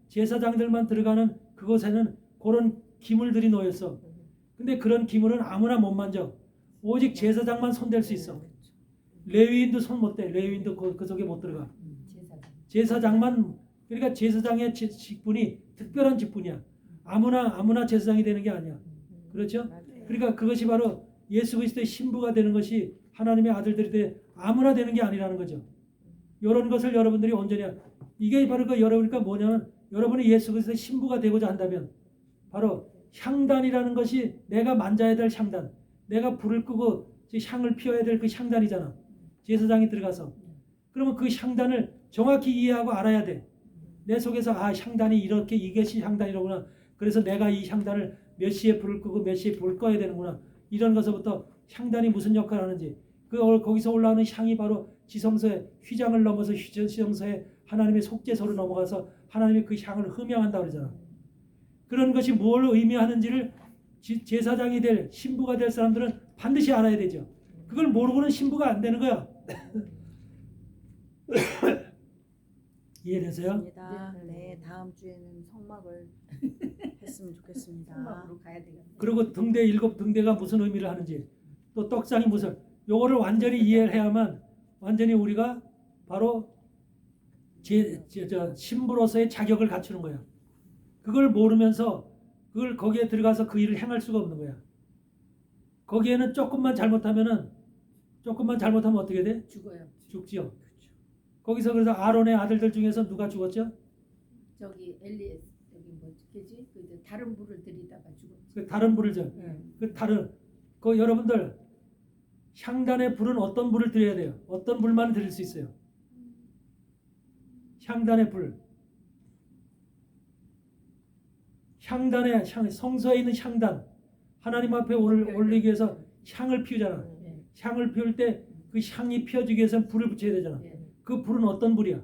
Speaker 1: 제사장들만 들어가는 그곳에는 그런 기물들이 놓였어. 근데 그런 기물은 아무나 못 만져. 오직 제사장만 손댈 수 있어. 레위인도 손 못 대. 레위인도 그 속에 못 들어가. 제사장만. 그러니까 제사장의 직분이 특별한 직분이야. 아무나 제사장이 되는 게 아니야. 그렇죠? 그러니까 그것이 바로 예수 그리스도의 신부가 되는 것이 하나님의 아들들이 돼 아무나 되는 게 아니라는 거죠. 이런 것을 여러분들이 온전히 이게 바로 그 여러분이니까 뭐냐면 여러분이 예수 그리스도의 신부가 되고자 한다면 바로 향단이라는 것이 내가 만져야 될 향단, 내가 불을 끄고 향을 피워야 될 그 향단이잖아. 제사장이 들어가서 그러면 그 향단을 정확히 이해하고 알아야 돼. 내 속에서 향단이 이렇게 이것이 향단이로구나. 그래서 내가 이 향단을 몇 시에 불을 끄고 몇 시에 불을 꺼야 되는구나. 이런 것서부터 향단이 무슨 역할을 하는지 거기서 올라오는 향이 바로 지성소의 휘장을 넘어서 지성소에 하나님의 속죄소로 넘어가서 하나님의 그 향을 흠양한다 그러잖아. 그런 것이 뭘 의미하는지를 제사장이 될 신부가 될 사람들은 반드시 알아야 되죠. 그걸 모르고는 신부가 안 되는 거야. 이해되세요?
Speaker 2: 네, 다음 주에는 성막을 했으면 좋겠습니다.
Speaker 3: 성막으로 가야 되겠네.
Speaker 1: 그리고 일곱 등대가 무슨 의미를 하는지 또 떡상이 무슨 요거를 완전히 이해를 해야만 완전히 우리가 바로 신부로서의 자격을 갖추는 거야. 그걸 모르면서 그걸 거기에 들어가서 그 일을 행할 수가 없는 거야. 거기에는 조금만 잘못하면 어떻게 돼?
Speaker 3: 죽어요.
Speaker 1: 죽지요. 거기서 그래서 아론의 아들들 중에서 누가 죽었죠?
Speaker 3: 저기 엘리 여기 뭐지? 그 다른 불을 들이다가 죽었지.
Speaker 1: 그 다른 불을 그 여러분들 향단의 불은 어떤 불을 드려야 돼요? 어떤 불만 드릴 수 있어요? 향단의 불. 향단의 성소에 있는 향단. 하나님 앞에 올리기 위해서 향을 피우잖아. 향을 피울 때 그 향이 피어지기 위해서는 불을 붙여야 되잖아. 그 불은 어떤 불이야?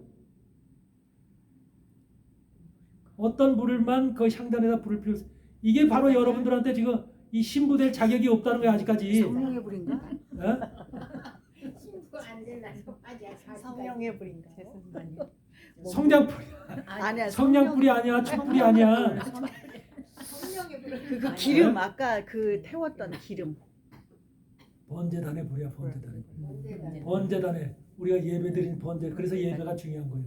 Speaker 1: 어떤 불만 그 향단에다 불을 피울 수 이게 바로 여러분들한테 지금 이 신부 될 자격이 없다는 거야 아직까지.
Speaker 2: 성령의 불인가?
Speaker 1: 어?
Speaker 3: 신부 안 되려서 아직
Speaker 2: 성령의 불인가?
Speaker 1: 성냥불.
Speaker 2: 아니야.
Speaker 1: 성냥불이 아니야. 촛불이 아니야.
Speaker 3: 성령의 불.
Speaker 2: 그 기름 아까 그 태웠던 기름.
Speaker 1: 번제단의 불이야. 번제단에 우리가 예배드린 번제. 그래서 예배가 중요한 거예요.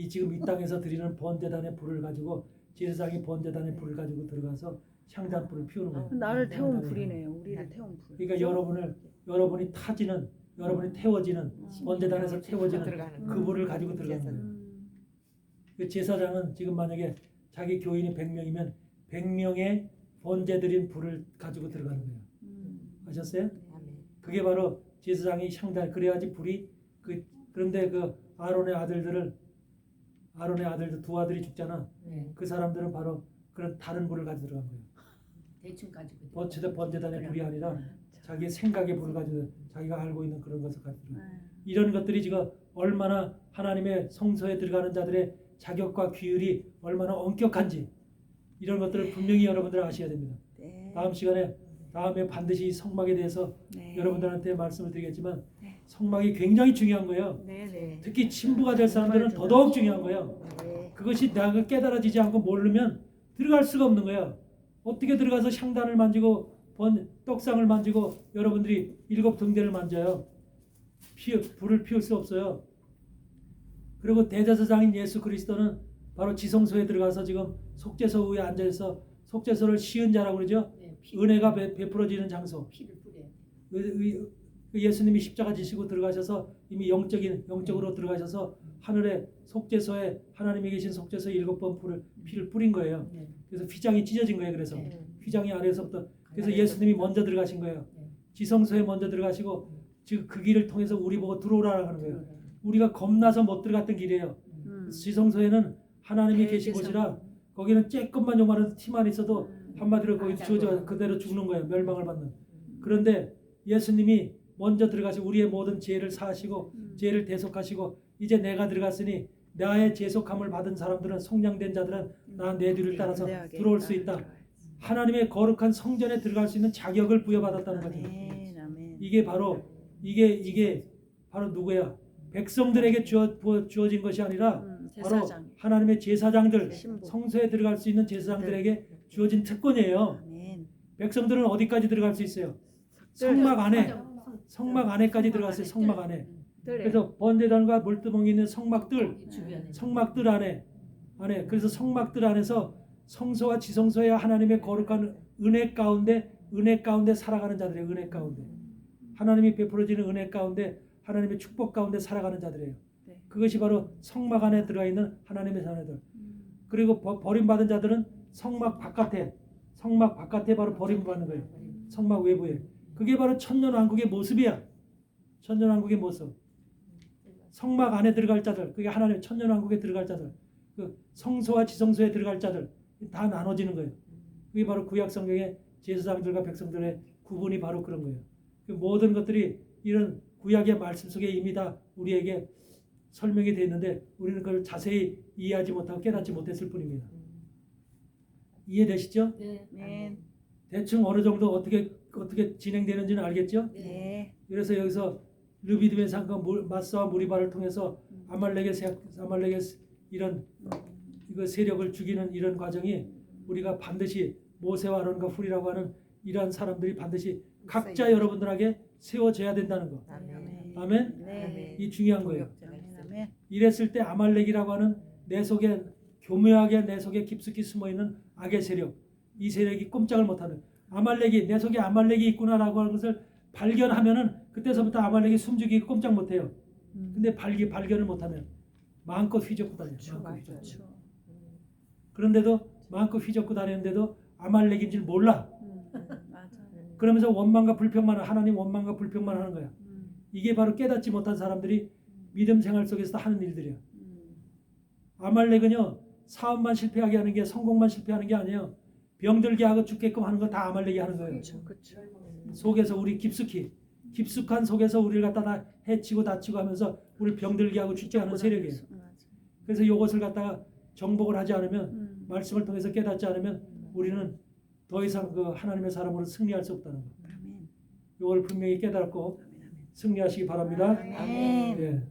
Speaker 1: 지금 이 땅에서 드리는 번제단의 불을 가지고 제사장이 번제단의 불을 가지고 들어가서 향단불을 피우는 거예요.
Speaker 2: 나를 태운 불이네요. 우리를 태운 불.
Speaker 1: 그러니까 여러분이 타지는 여러분이 태워지는 번제단에서 태워지는 그 불을 가지고 들어가는 거예요. 그 제사장은 지금 만약에 자기 교인이 100명이면 100명의 번제 드린 불을 가지고 들어가는 거예요. 아셨어요? 그게 바로 제사장이 향단 그래야지 불이 그런데 그 아론의 아들들 두 아들이 죽잖아.
Speaker 3: 네.
Speaker 1: 그 사람들은 바로 그런 다른 불을 가지고 들어간 거예요.
Speaker 3: 대충 가지고.
Speaker 1: 번제단의 불이 아니라 자기의 생각의 불을 가지고 자기가 알고 있는 그런 것을 가지고 들어간 거예요.
Speaker 2: 네.
Speaker 1: 이런 것들이 지금 얼마나 하나님의 성소에 들어가는 자들의 자격과 규율이 얼마나 엄격한지 이런 것들을 분명히 여러분들 아셔야 됩니다.
Speaker 2: 네.
Speaker 1: 다음에 반드시 성막에 대해서
Speaker 2: 네.
Speaker 1: 여러분들한테 말씀을 드리겠지만
Speaker 2: 네.
Speaker 1: 성막이 굉장히 중요한 거예요.
Speaker 2: 네네.
Speaker 1: 특히 신부가 될 사람들은 더더욱 중요한 거예요.
Speaker 2: 네.
Speaker 1: 그것이 내가 깨달아지지 않고 모르면 들어갈 수가 없는 거야. 어떻게 들어가서 향단을 만지고 떡상을 만지고 여러분들이 7 등대를 만져요. 불을 피울 수 없어요. 그리고 대제사장인 예수 그리스도는 바로 지성소에 들어가서 지금 속죄소 위에 앉아서 속죄소를 시은 자라고 그러죠.
Speaker 3: 네,
Speaker 1: 은혜가 베풀어지는 장소.
Speaker 3: 피를 뿌려야 돼.
Speaker 1: 예수님이 십자가 지시고 들어가셔서 이미 영적으로 들어가셔서 하늘의 속죄소에 하나님이 계신 속죄소에 7번 피를 뿌린 거예요.
Speaker 3: 네.
Speaker 1: 그래서 휘장이 찢어진 거예요. 그래서
Speaker 3: 네.
Speaker 1: 휘장이 아래에서부터 그래서 예수님이 먼저 들어가신 거예요.
Speaker 3: 네.
Speaker 1: 지성소에 먼저 들어가시고 지금 그 길을 통해서 우리 보고 들어오라고 하는 거예요.
Speaker 3: 들어가요.
Speaker 1: 우리가 겁나서 못 들어갔던 길이에요. 지성소에는 하나님이 계신 곳이라 거기는 쬐끔만 요만한 티만 있어도 한마디로 거기 주어져 그대로 죽는 거예요. 멸망을 받는. 그런데 예수님이 먼저 들어가시고 우리의 모든 죄를 사하시고 죄를 대속하시고 이제 내가 들어갔으니 나의 죄속함을 받은 사람들은 속량된 자들은 나 내 뒤를 따라서 들어올 수 있다. 하나님의 거룩한 성전에 들어갈 수 있는 자격을 부여받았다는 거죠.
Speaker 2: 아멘. 아멘.
Speaker 1: 이게 바로 누구야? 백성들에게 주어진 것이 아니라 바로
Speaker 2: 제사장.
Speaker 1: 하나님의 제사장들,
Speaker 2: 신부.
Speaker 1: 성소에 들어갈 수 있는 제사장들에게 주어진 특권이에요.
Speaker 2: 아멘.
Speaker 1: 백성들은 어디까지 들어갈 수 있어요? 성막 안에까지 들어갔어요. 성막 안에. 그래서 번제단과 물두멍이 있는 성막들,
Speaker 3: 주변에.
Speaker 1: 성막들 안에. 그래서 성막들 안에서 성소와 지성소의 하나님의 거룩한 은혜 가운데 살아가는 자들이에요. 은혜 가운데. 하나님이 베풀어지는 은혜 가운데 하나님의 축복 가운데 살아가는 자들이에요.
Speaker 2: 네.
Speaker 1: 그것이 바로 성막 안에 들어가 있는 하나님의 자녀들. 그리고 버림받은 자들은 성막 바깥에 바로 버림받는 거예요. 성막 외부에. 그게 바로 천년왕국의 모습이야. 천년왕국의 모습. 성막 안에 들어갈 자들, 그게 하나님의 천년왕국에 들어갈 자들, 그 성소와 지성소에 들어갈 자들 다 나눠지는 거예요. 그게 바로 구약 성경의 제사장들과 백성들의 구분이 바로 그런 거예요. 그 모든 것들이 이런 구약의 말씀 속에 이미 다 우리에게 설명이 되어 있는데 우리는 그걸 자세히 이해하지 못하고 깨닫지 못했을 뿐입니다. 이해되시죠?
Speaker 3: 네.
Speaker 2: 아멘.
Speaker 1: 대충 어느 정도 어떻게 진행되는지는 알겠죠?
Speaker 2: 네.
Speaker 1: 그래서 여기서 르비딤의 산과 마사와 무리바를 통해서 아말렉의 이런 이거 세력을 죽이는 이런 과정이 우리가 반드시 모세와 아론과 훌이라고 하는 이러한 사람들이 반드시 각자 여러분들에게 세워져야 된다는 거.
Speaker 4: 아멘.
Speaker 1: 아멘?
Speaker 2: 네.
Speaker 1: 이 중요한 거예요.
Speaker 2: 아멘.
Speaker 1: 이랬을 때 아말렉이라고 하는 내 속에 교묘하게 내 속에 깊숙이 숨어있는 악의 세력, 이 세력이 꼼짝을 못하는 아말렉이 내 속에 아말렉이 있구나라고 하는 것을 발견하면은 그때서부터 아말렉이 숨죽이고 꼼짝 못해요. 근데 발견을 못하면 마음껏 휘젓고 다녀요. 마음껏 휘젓고.
Speaker 2: 그렇죠.
Speaker 1: 그런데도 마음껏 휘젓고 다니는데도 아말렉인 줄 몰라.
Speaker 2: 맞아.
Speaker 1: 그러면서 하나님 원망과 불평만 하는 거야. 이게 바로 깨닫지 못한 사람들이 믿음 생활 속에서 하는 일들이야. 아말렉은요 사업만 실패하게 하는 게 성공만 실패하는 게 아니에요. 병들게 하고 죽게끔 하는 거 다 아말렉이 하는 거예요.
Speaker 2: 그렇죠.
Speaker 1: 속에서 우리 깊숙한 속에서 우리를 갖다가 해치고 다치고 하면서 우리를 병들게 하고 죽게 하는 세력이에요. 그래서 이것을 갖다가 정복을 하지 않으면 말씀을 통해서 깨닫지 않으면 우리는 더 이상 그 하나님의 사람으로 승리할 수 없다는 거.
Speaker 2: 아멘.
Speaker 1: 이걸 분명히 깨닫고 승리하시기 바랍니다.
Speaker 2: 아멘.
Speaker 1: 예.